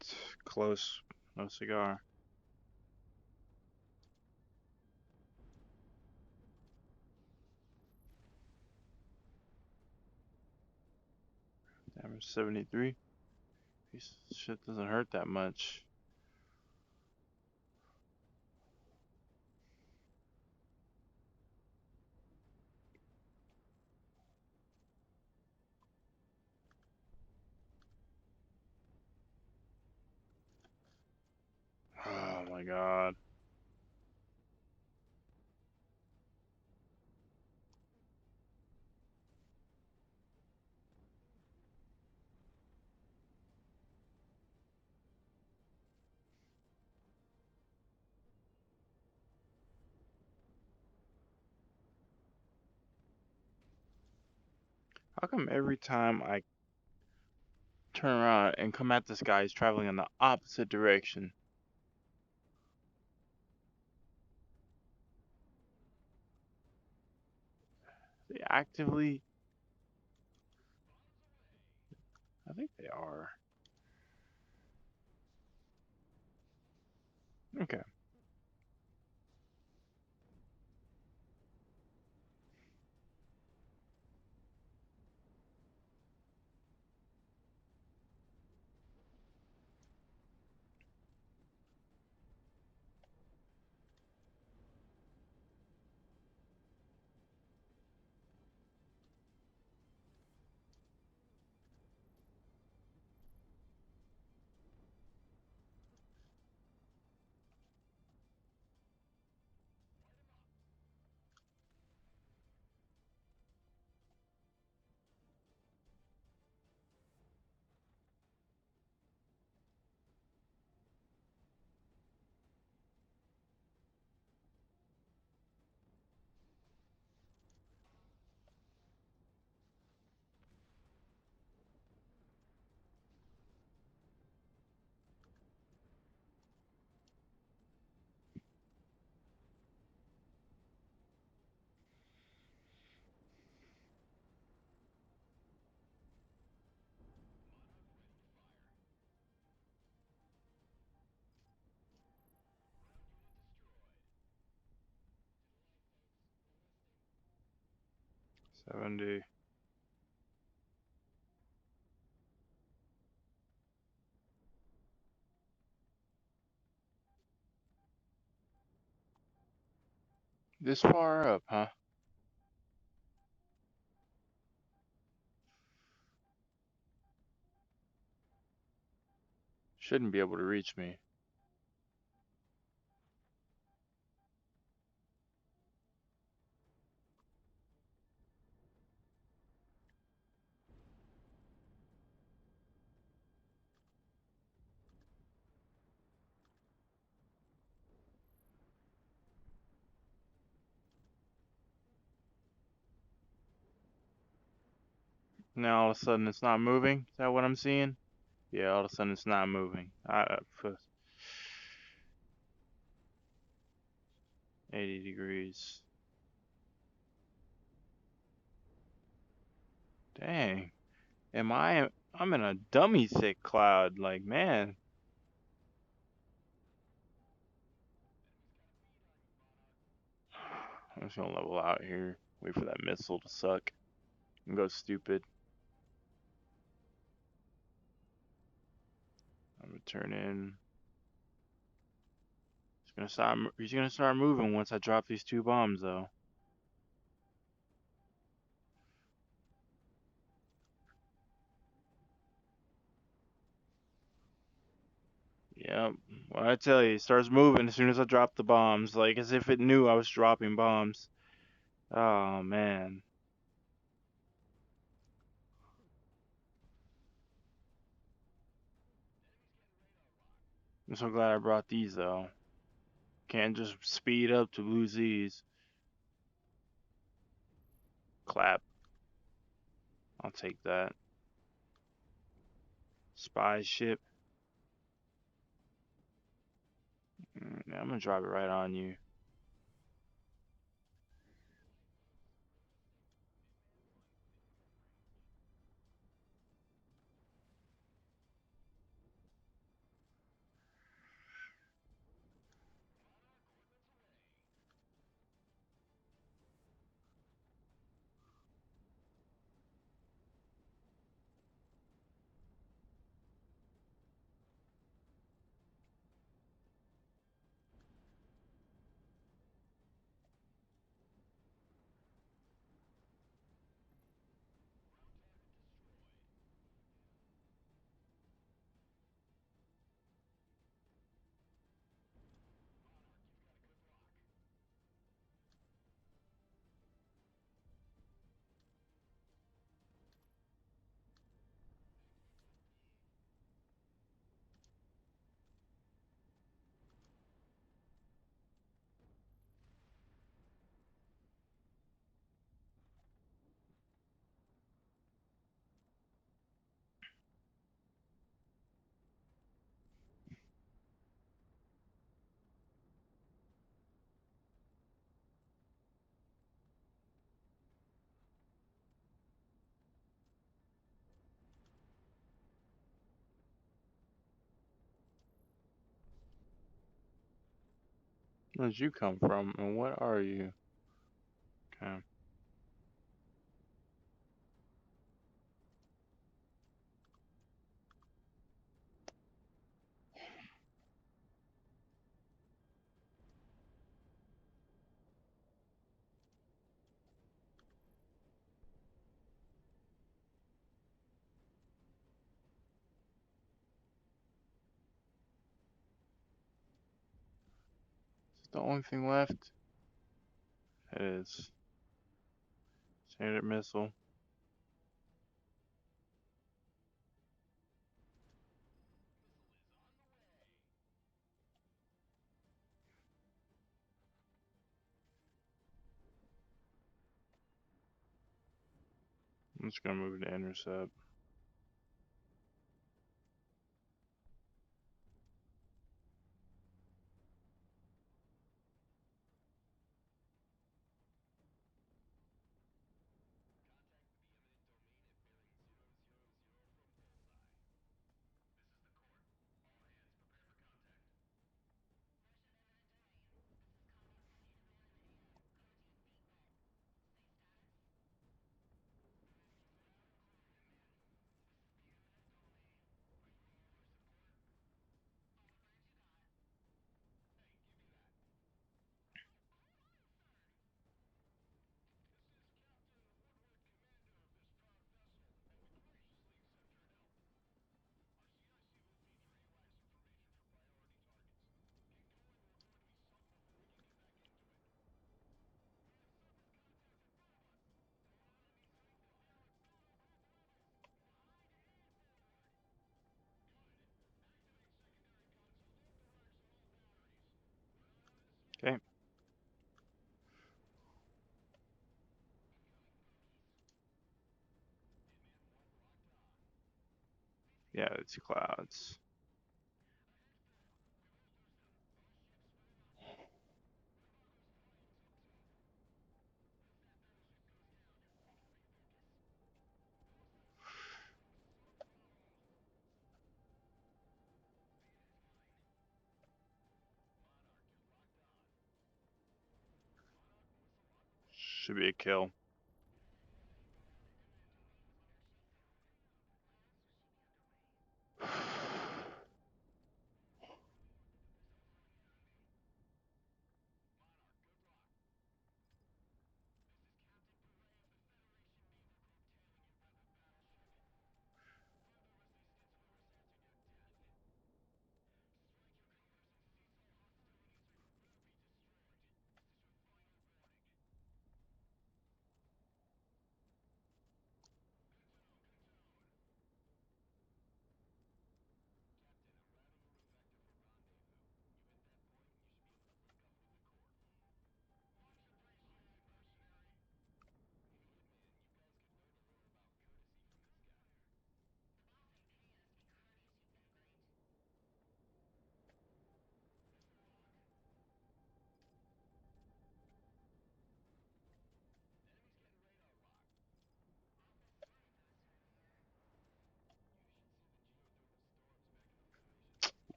It's close. No cigar. Damage 73. This shit doesn't hurt that much. Oh my god. How come every time I turn around and come at this guy, he's traveling in the opposite direction? They actively. I think they are. Okay. 70. This far up, huh? Shouldn't be able to reach me. Now all of a sudden it's not moving. Is that what I'm seeing? Yeah, all of a sudden it's not moving. 80 degrees. Dang. I'm in a dummy thick cloud. Like, man. I'm just gonna level out here. Wait for that missile to suck. And go stupid. I'm gonna turn in. He's gonna start moving once I drop these 2 bombs though. Yep. Well, I tell you, it starts moving as soon as I drop the bombs, like as if it knew I was dropping bombs. Oh man. I'm so glad I brought these though. Can't just speed up to lose these. Clap. I'll take that. Spy ship. Yeah, I'm gonna drop it right on you. Where did you come from and what are you? Okay. Is the only thing left? It is. Standard missile. I'm just gonna move to intercept. Okay. Yeah, it's clouds. Should be a kill.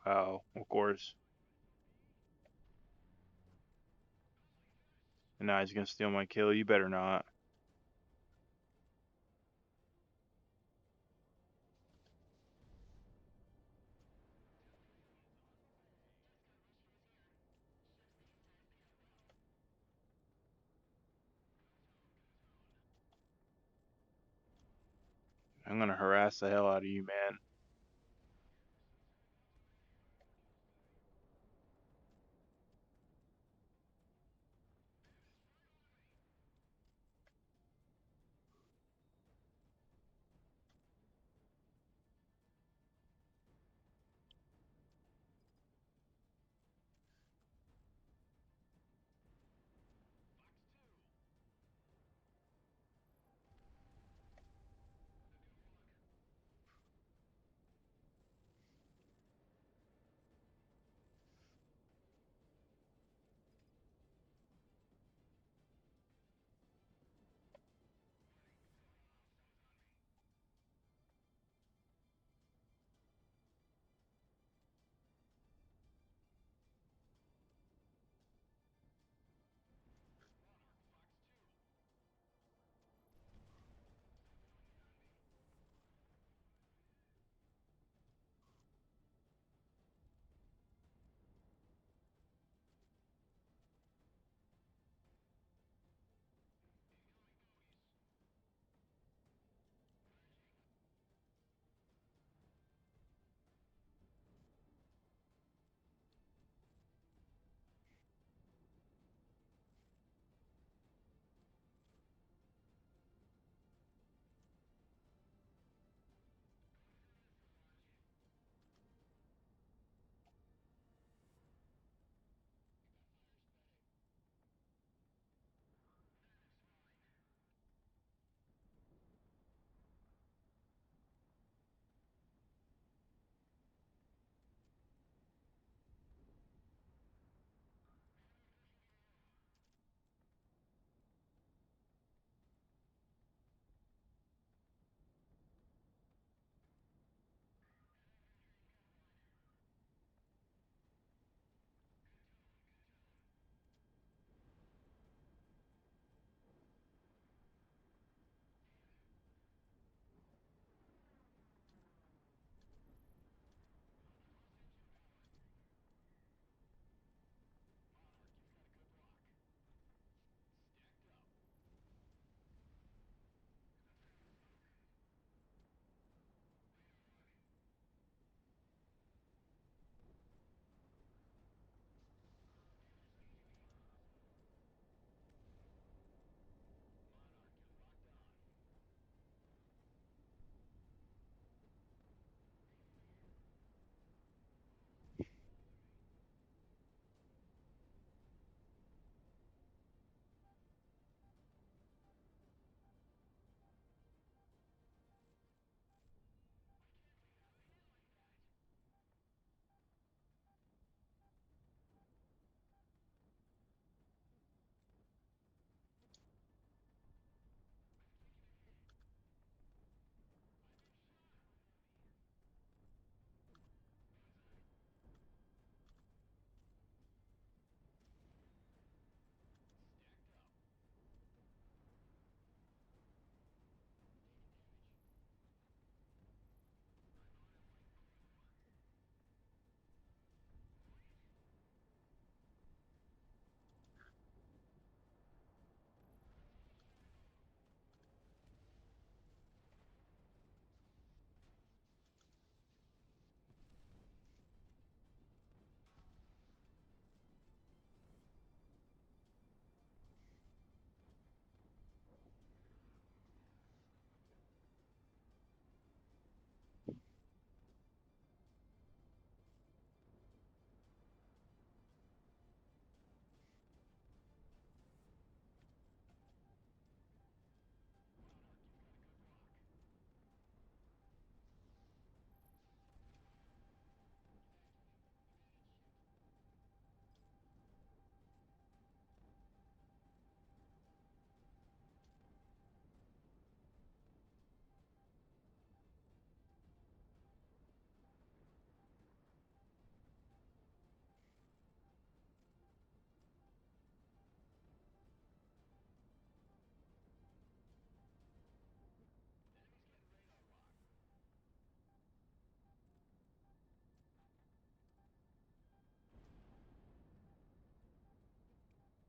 Wow, of course. And now he's gonna steal my kill. You better not. I'm gonna harass the hell out of you, man.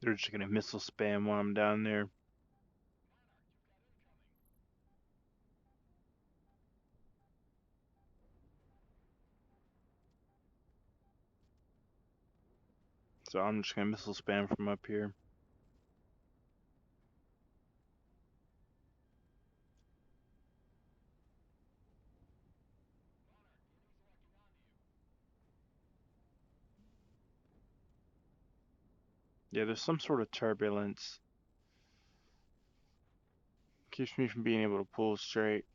They're just gonna missile spam while I'm down there. So I'm just gonna missile spam from up here. Yeah, there's some sort of turbulence. Keeps me from being able to pull straight.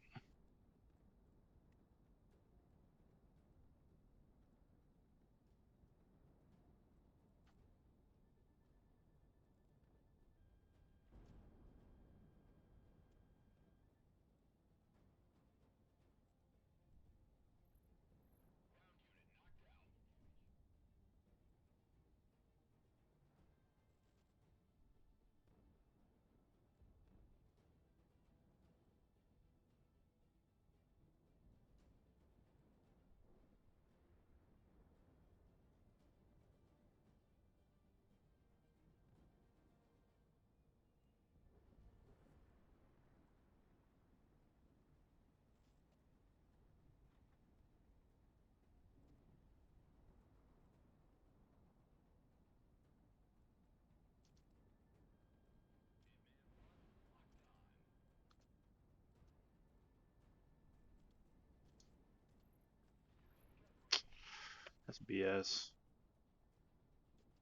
That's BS.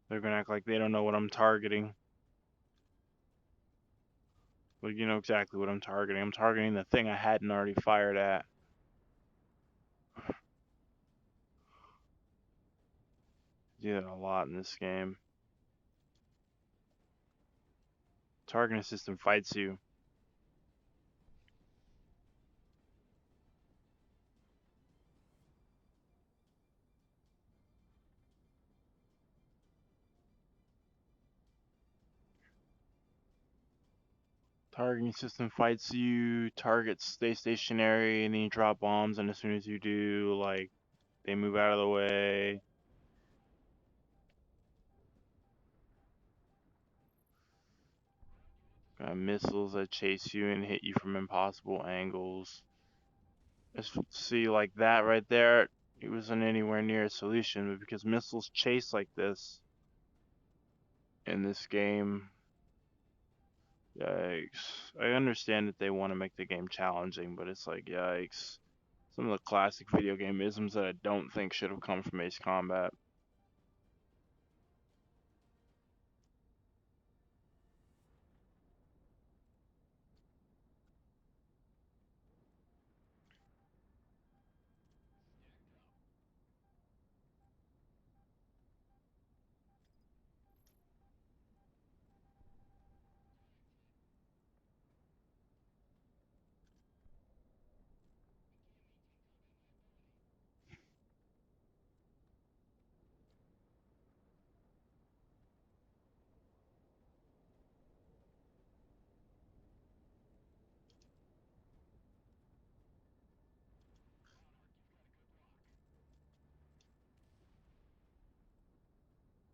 They're gonna act like they don't know what I'm targeting. But you know exactly what I'm targeting. I'm targeting the thing I hadn't already fired at. Do that a lot in this game. Targeting system fights you. Targeting system fights you, targets stay stationary, and then you drop bombs, and as soon as you do, like, they move out of the way. Missiles that chase you and hit you from impossible angles. See, like that right there, it wasn't anywhere near a solution, but because missiles chase like this in this game, yikes. I understand that they want to make the game challenging, but it's like, yikes. Some of the classic video game isms that I don't think should have come from Ace Combat.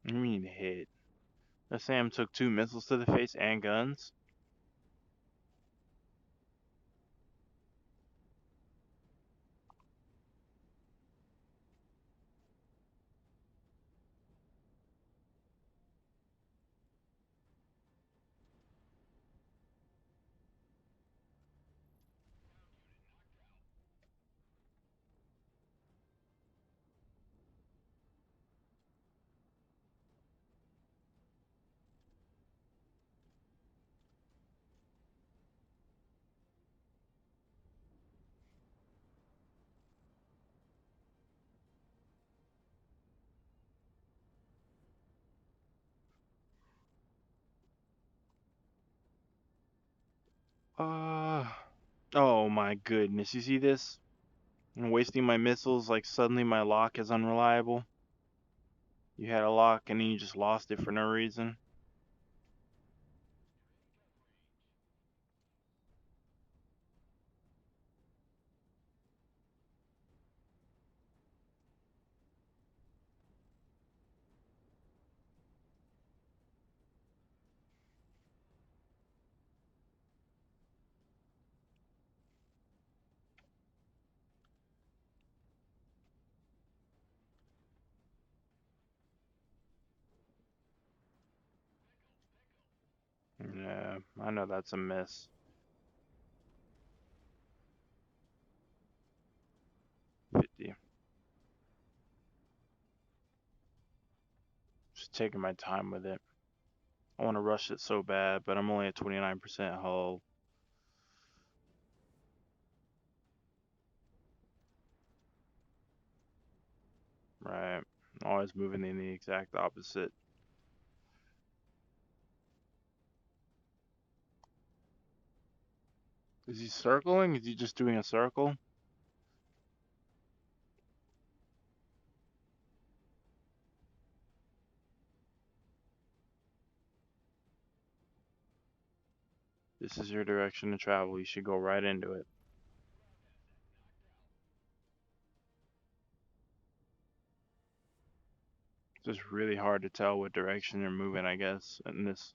I mean, hit. The Sam took 2 missiles to the face and guns. Oh my goodness, you see this? I'm wasting my missiles, like suddenly my lock is unreliable. You had a lock and then you just lost it for no reason. Yeah, I know that's a miss. 50. Just taking my time with it. I want to rush it so bad, but I'm only at 29% hull. Right. Always moving in the exact opposite. Is he circling? Is he just doing a circle? This is your direction to travel. You should go right into it. It's just really hard to tell what direction they're moving, I guess, in this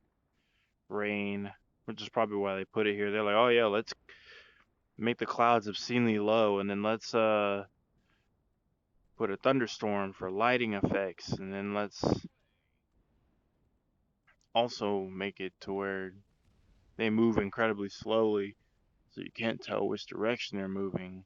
rain, which is probably why they put it here. They're like, oh yeah, let's make the clouds obscenely low, and then let's put a thunderstorm for lighting effects, and then let's also make it to where they move incredibly slowly, so you can't tell which direction they're moving.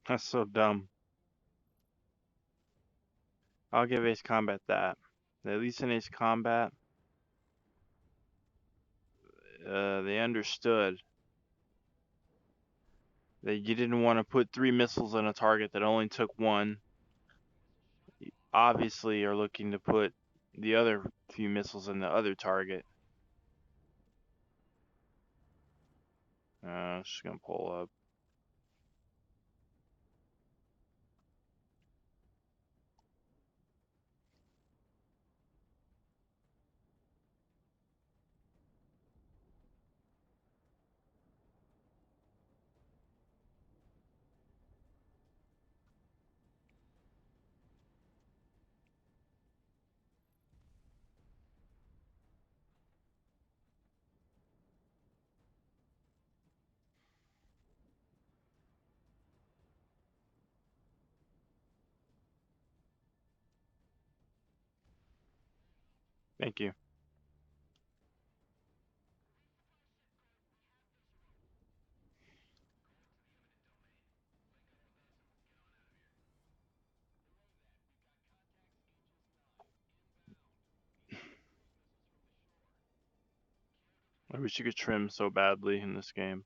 That's so dumb. I'll give Ace Combat that. At least in Ace Combat, they understood that you didn't want to put 3 missiles on a target that only took one. You obviously are looking to put the other few missiles in the other target. Just gonna pull up. Thank you. I wish you could trim so badly in this game.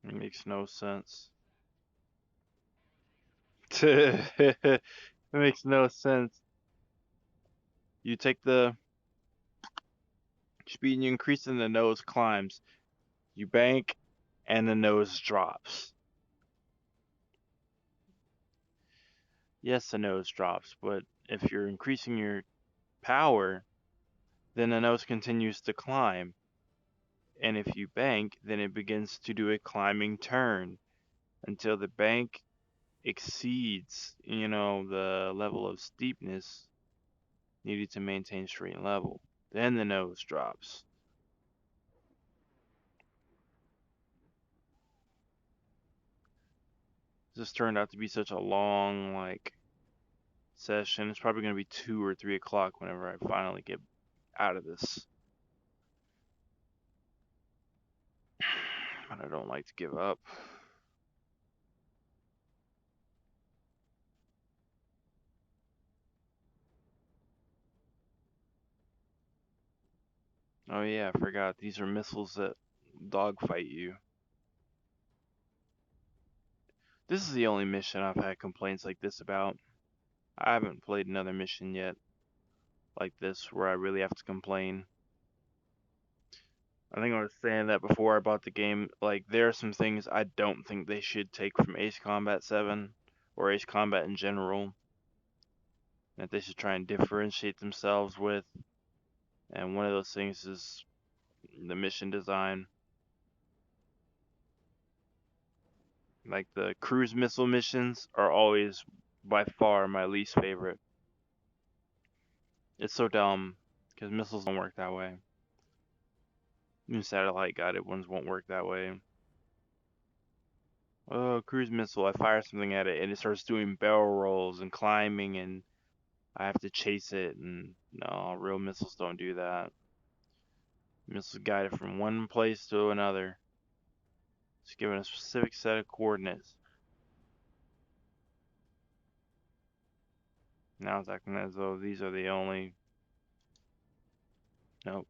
It makes no sense. It makes no sense. You take the speed and you increase and the nose climbs. You bank and the nose drops. Yes, the nose drops, but if you're increasing your power, then the nose continues to climb. And if you bank, then it begins to do a climbing turn until the bank exceeds, the level of steepness needed to maintain straight level. Then the nose drops. This turned out to be such a long, session. It's probably going to be 2 or 3 o'clock whenever I finally get out of this. But I don't like to give up. Oh yeah, I forgot. These are missiles that dogfight you. This is the only mission I've had complaints like this about. I haven't played another mission yet like this where I really have to complain. I think I was saying that before I bought the game. Like, there are some things I don't think they should take from Ace Combat 7 or Ace Combat in general that they should try and differentiate themselves with. And one of those things is the mission design. Like, the cruise missile missions are always by far my least favorite. It's so dumb because missiles don't work that way. New satellite guided ones won't work that way. Oh, cruise missile, I fire something at it and it starts doing barrel rolls and climbing and I have to chase it, and no, real missiles don't do that. Missiles guide it from one place to another. It's given a specific set of coordinates. Now it's acting as though these are the only... Nope.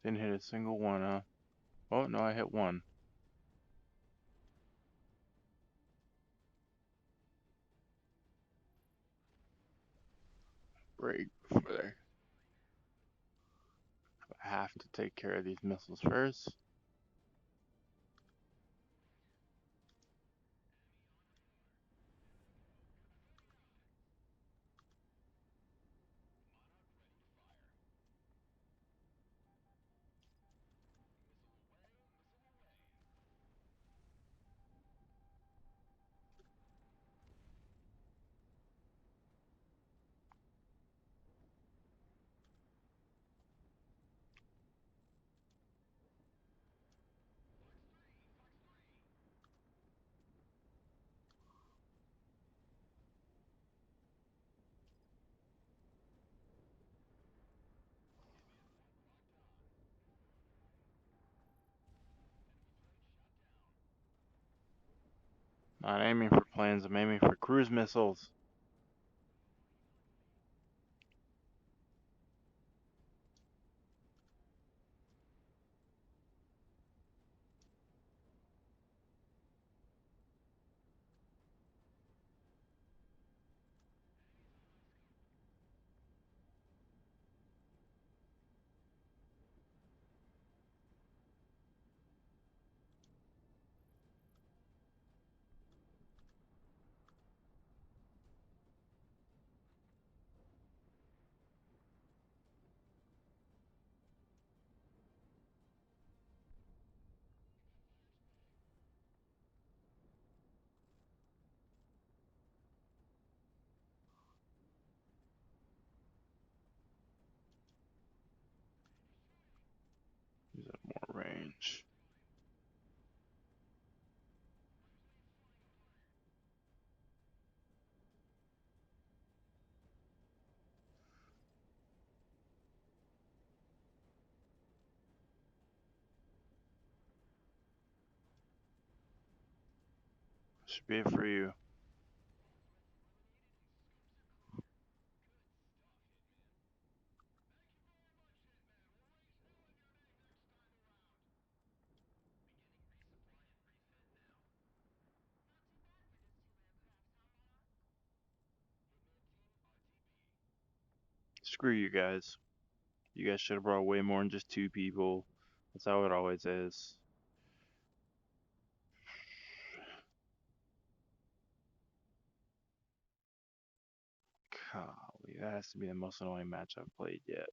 Didn't hit a single one, huh? Oh, no, I hit one. Break for there. I have to take care of these missiles first. Not aiming for planes, I'm aiming for cruise missiles. These have more range. Should be it for you. Screw you guys. You guys should have brought way more than just 2 people. That's how it always is. Golly, that has to be the most annoying match I've played yet.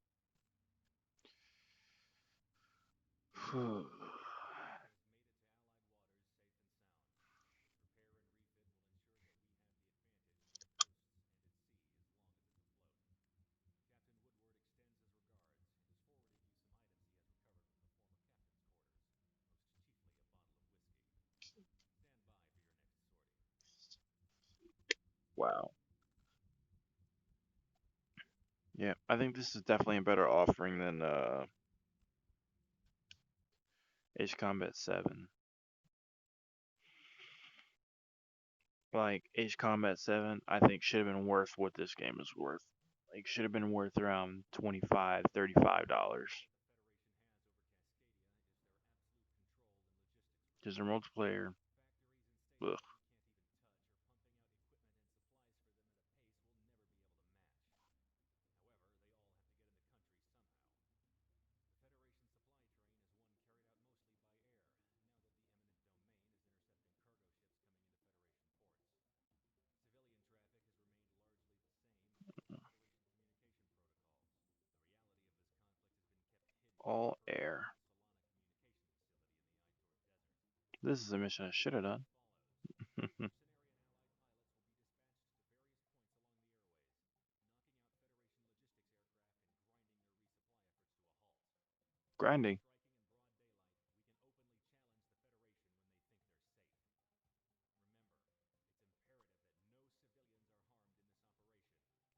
Wow. Yeah, I think this is definitely a better offering than Ace Combat 7. Like Ace Combat 7, I think should have been worth what this game is worth. Like should have been worth around $25, $35. Because their multiplayer, ugh. All air. This is a mission I should have done. Grinding.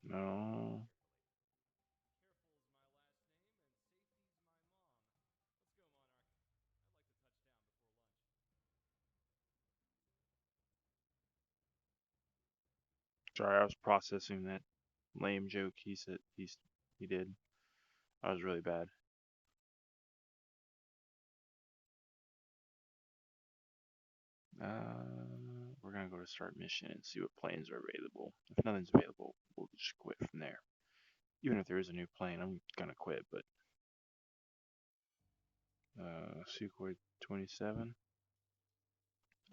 No. Sorry, I was processing that lame joke he did. I was really bad. We're gonna go to start mission and see what planes are available. If nothing's available, we'll just quit from there. Even if there is a new plane, I'm gonna quit. But Sukhoi 27.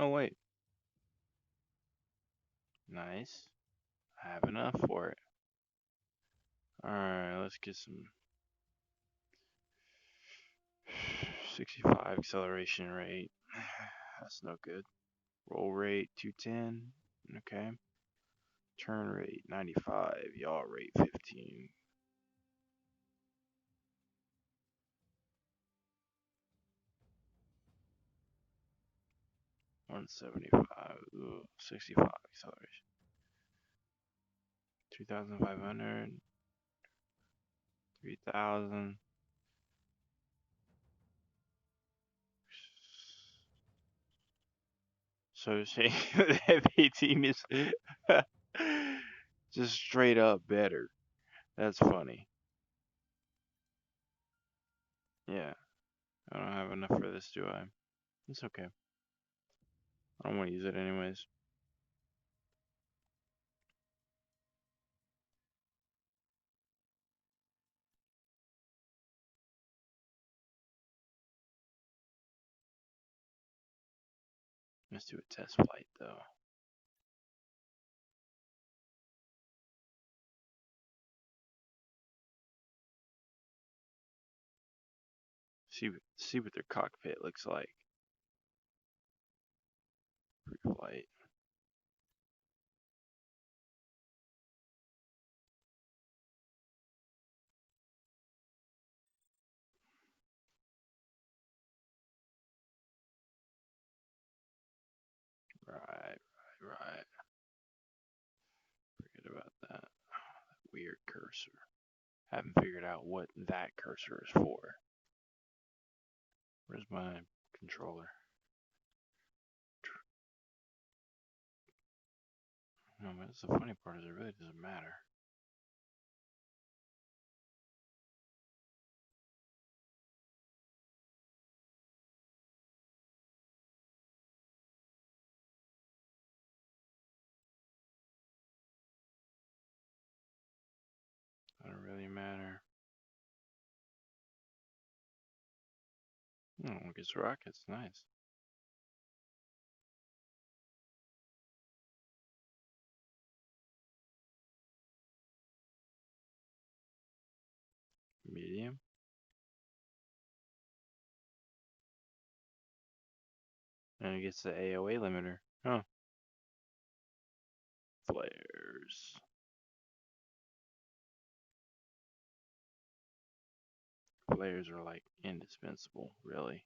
Oh wait, nice. I have enough for it. All right, let's get some 65 acceleration rate. That's no good. Roll rate 210. Okay. Turn rate 95. Yaw rate 15. 175. Ooh, 65 acceleration. 2,500. 3,000. So you're saying the heavy team is just straight up better. That's funny. Yeah. I don't have enough for this, do I? It's okay. I don't want to use it anyways. Let's do a test flight though. See what their cockpit looks like. Pre-flight. Right. Forget about that. Weird cursor. Haven't figured out what that cursor is for. Where's my controller? No, but that's the funny part is it really doesn't matter. Doesn't really matter. Oh, look, it's rockets. Nice. Medium. And it gets the AOA limiter. Huh. Flares. Flares are like indispensable, really.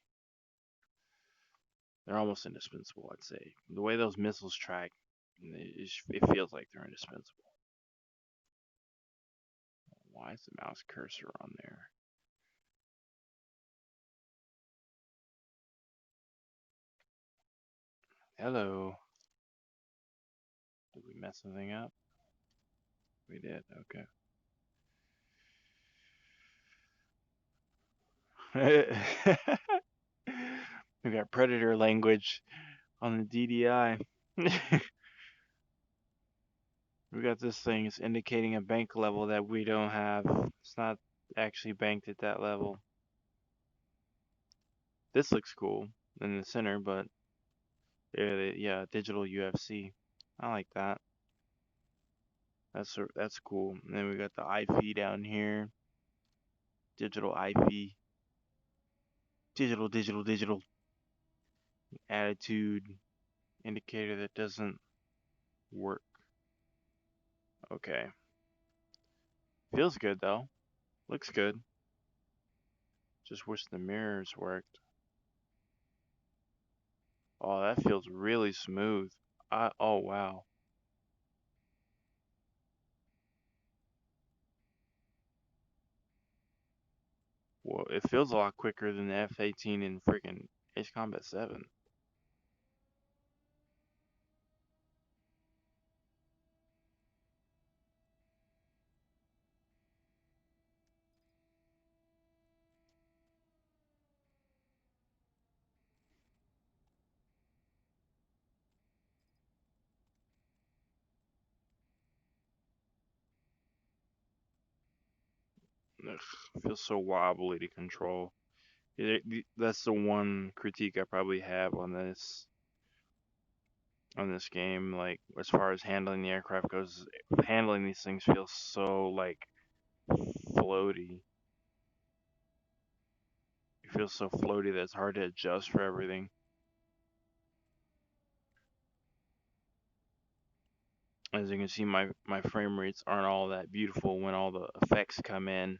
They're almost indispensable, I'd say. The way those missiles track It feels like they're indispensable. Why is the mouse cursor on there? Hello. Did we mess something up? We did, okay. We got predator language on the DDI. We got this thing. It's indicating a bank level that we don't have. It's not actually banked at that level. This looks cool in the center, but yeah, digital UFC. I like that. That's cool. And then we got the IFE down here. Digital IFE. Digital. Attitude indicator that doesn't work. Okay. Feels good though. Looks good. Just wish the mirrors worked. Oh, that feels really smooth. Oh wow. Well, it feels a lot quicker than the F-18 in freaking Ace Combat 7. Ugh, feels so wobbly to control. That's the one critique I probably have on this game. Like as far as handling the aircraft goes, handling these things feels so like floaty. It feels so floaty that it's hard to adjust for everything. As you can see, my frame rates aren't all that beautiful when all the effects come in.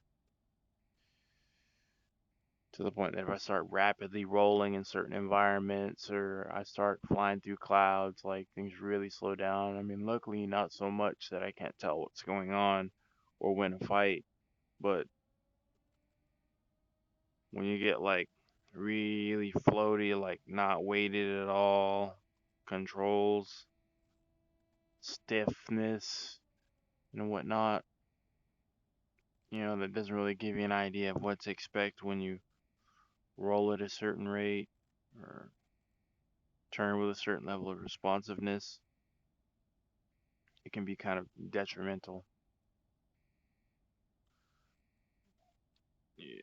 To the point that if I start rapidly rolling in certain environments or I start flying through clouds, like things really slow down. I mean, luckily not so much that I can't tell what's going on or win a fight, but when you get like really floaty, like not weighted at all, controls, stiffness, and whatnot, that doesn't really give you an idea of what to expect when you roll at a certain rate or turn with a certain level of responsiveness. It can be kind of detrimental. Yeah,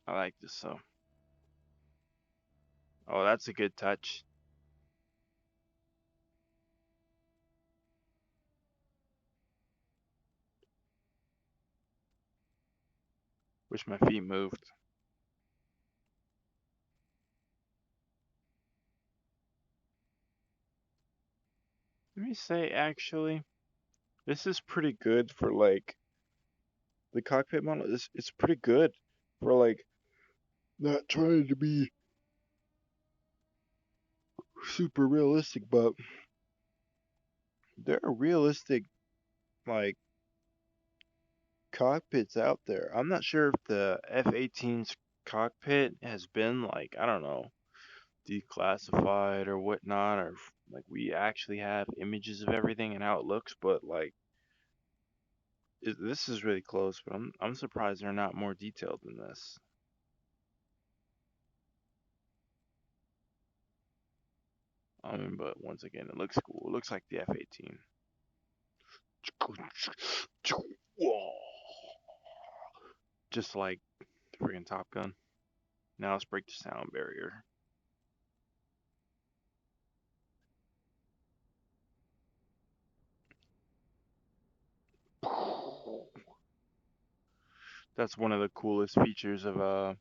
I like this so. Oh, that's a good touch. Wish my feet moved. Let me say, actually, this is pretty good for like the cockpit model. It's pretty good for like not trying to be super realistic, but there are realistic like cockpits out there. I'm not sure if the F-18's cockpit has been like, I don't know, declassified or whatnot, or like we actually have images of everything and how it looks, but like this is really close, but I'm surprised they're not more detailed than this. I mean, but once again, it looks cool. It looks like the F-18. Just like freaking Top Gun. Now let's break the sound barrier. That's one of the coolest features of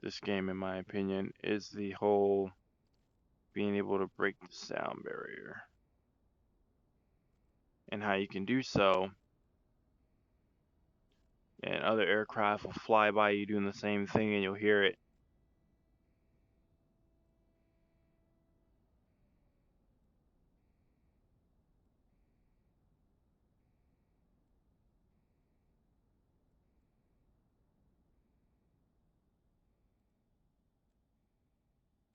this game, in my opinion, is the whole being able to break the sound barrier. And how you can do so, and other aircraft will fly by you doing the same thing and you'll hear it.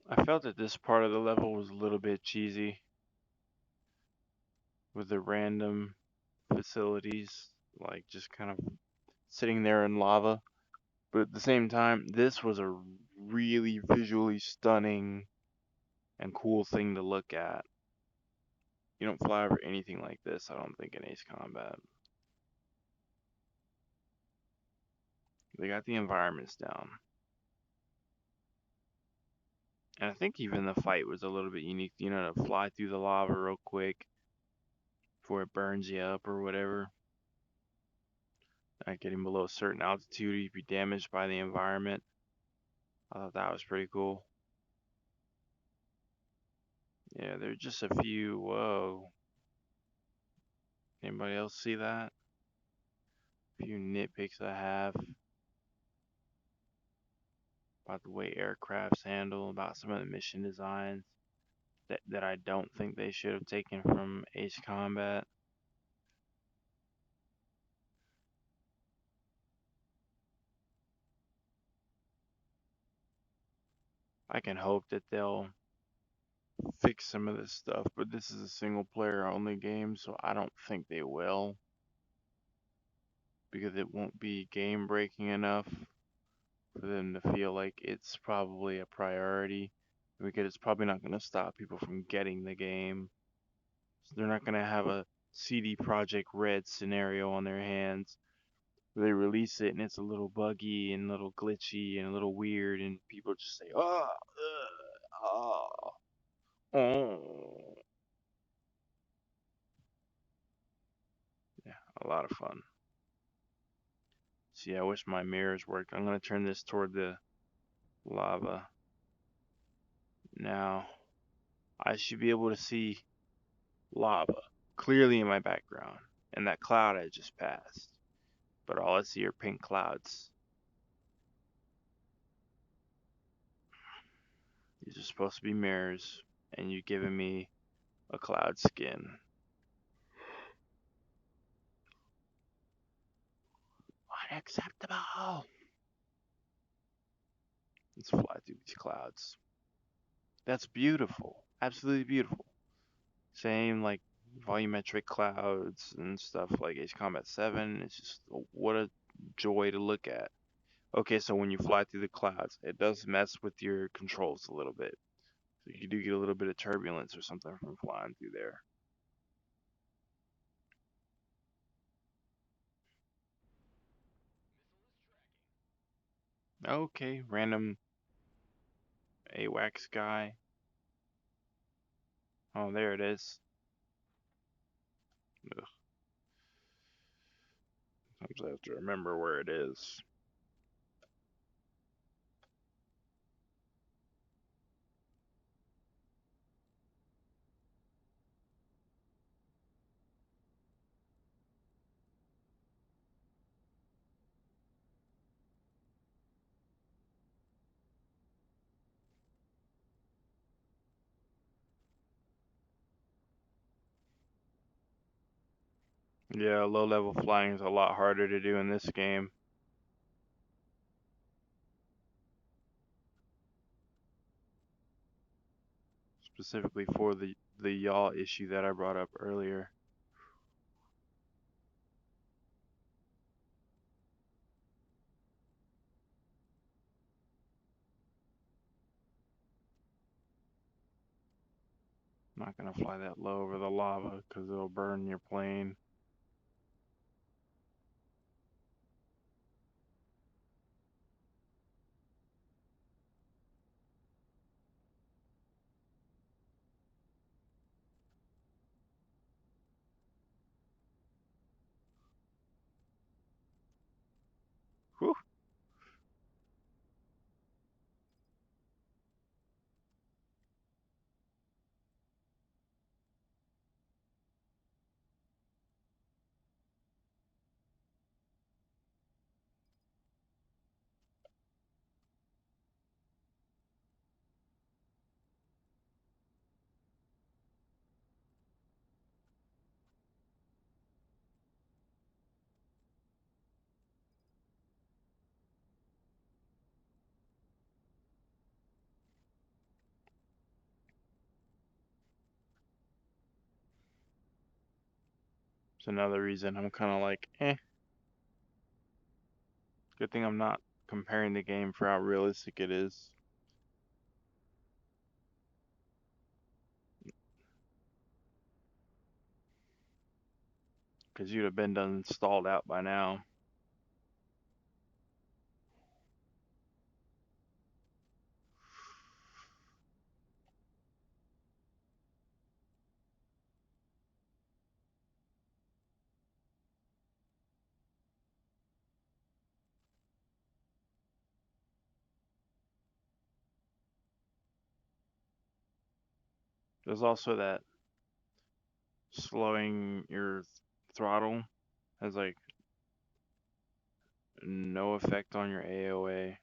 I felt that this part of the level was a little bit cheesy with the random facilities, like just kind of sitting there in lava. But at the same time, this was a really visually stunning and cool thing to look at. You don't fly over anything like this, I don't think, in Ace Combat. They got the environments down. And I think even the fight was a little bit unique, to fly through the lava real quick before it burns you up or whatever. Getting below a certain altitude, you'd be damaged by the environment. I thought that was pretty cool. Yeah, there's just a few. Whoa. Anybody else see that? A few nitpicks I have about the way aircrafts handle, about some of the mission designs that I don't think they should have taken from Ace Combat. I can hope that they'll fix some of this stuff, but this is a single player only game, so I don't think they will, because it won't be game breaking enough for them to feel like it's probably a priority, because it's probably not going to stop people from getting the game. So they're not going to have a CD Projekt Red scenario on their hands where they release it and it's a little buggy and a little glitchy and a little weird, and people just say, "Oh, oh, oh." Yeah, a lot of fun. See, I wish my mirrors worked. I'm going to turn this toward the lava. Now, I should be able to see lava clearly in my background and that cloud I just passed. But all I see are pink clouds. These are supposed to be mirrors, and you're giving me a cloud skin. Unacceptable! Let's fly through these clouds. That's beautiful. Absolutely beautiful. Same like volumetric clouds and stuff like Ace Combat 7. It's just what a joy to look at. Okay, so when you fly through the clouds, it does mess with your controls a little bit. So you do get a little bit of turbulence or something from flying through there. Okay, random AWACS guy. Oh, there it is. Ugh. Sometimes I have to remember where it is. Yeah, low level flying is a lot harder to do in this game. Specifically for the yaw issue that I brought up earlier. I'm not gonna fly that low over the lava because it'll burn your plane. Whew. It's another reason I'm kind of like, eh. Good thing I'm not comparing the game for how realistic it is. Because you'd have been done stalled out by now. There's also that slowing your throttle has like no effect on your AOA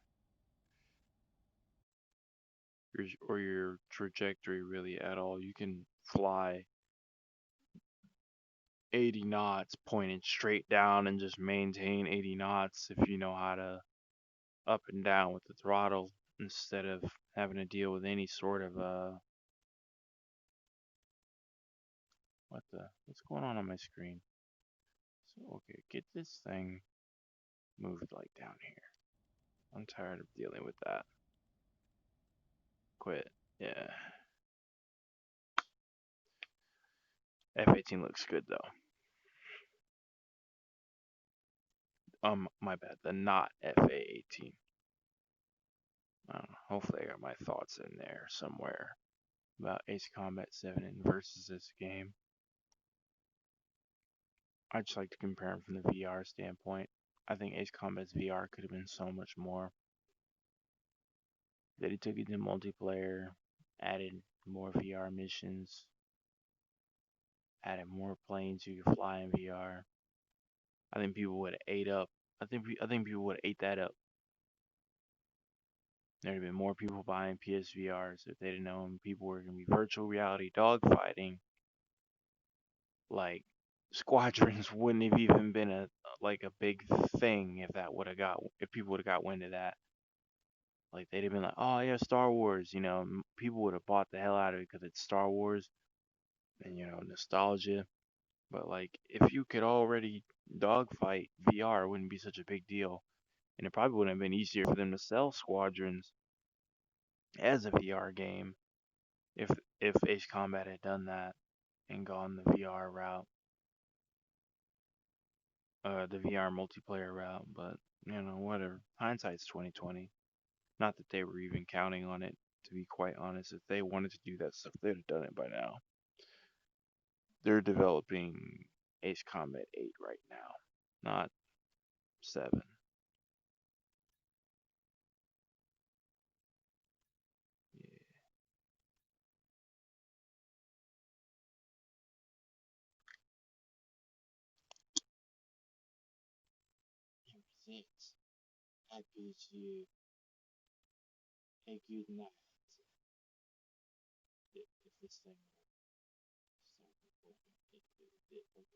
or your trajectory really at all. You can fly 80 knots pointed straight down and just maintain 80 knots if you know how to up and down with the throttle instead of having to deal with any sort of what's going on my screen? So okay, get this thing moved like down here. I'm tired of dealing with that. Quit. Yeah. F-18 looks good though. My bad. The not FA-18. I don't know. Hopefully I got my thoughts in there somewhere about Ace Combat 7 versus this game. I just like to compare them from the VR standpoint. I think Ace Combat's VR could have been so much more. That he took it to multiplayer, added more VR missions, added more planes you could fly in VR. I think people would have ate up. I think people would have ate that up. There'd have been more people buying PSVRs if they'd have known people were gonna be virtual reality dogfighting. Like squadrons wouldn't have even been a big thing if people would have got wind of that. Like they'd have been like, oh yeah, Star Wars. People would have bought the hell out of it because it's Star Wars and nostalgia. But like if you could already dogfight, VR wouldn't be such a big deal, and it probably would have been easier for them to sell Squadrons as a VR game if Ace Combat had done that and gone the VR route, the VR multiplayer route. But whatever. Hindsight's 2020. Not that they were even counting on it, to be quite honest. If they wanted to do that stuff, they'd have done it by now. They're developing Ace Combat 8 right now, not 7. Yeah. Six. I bid you a good night. If this thing starts recording, it will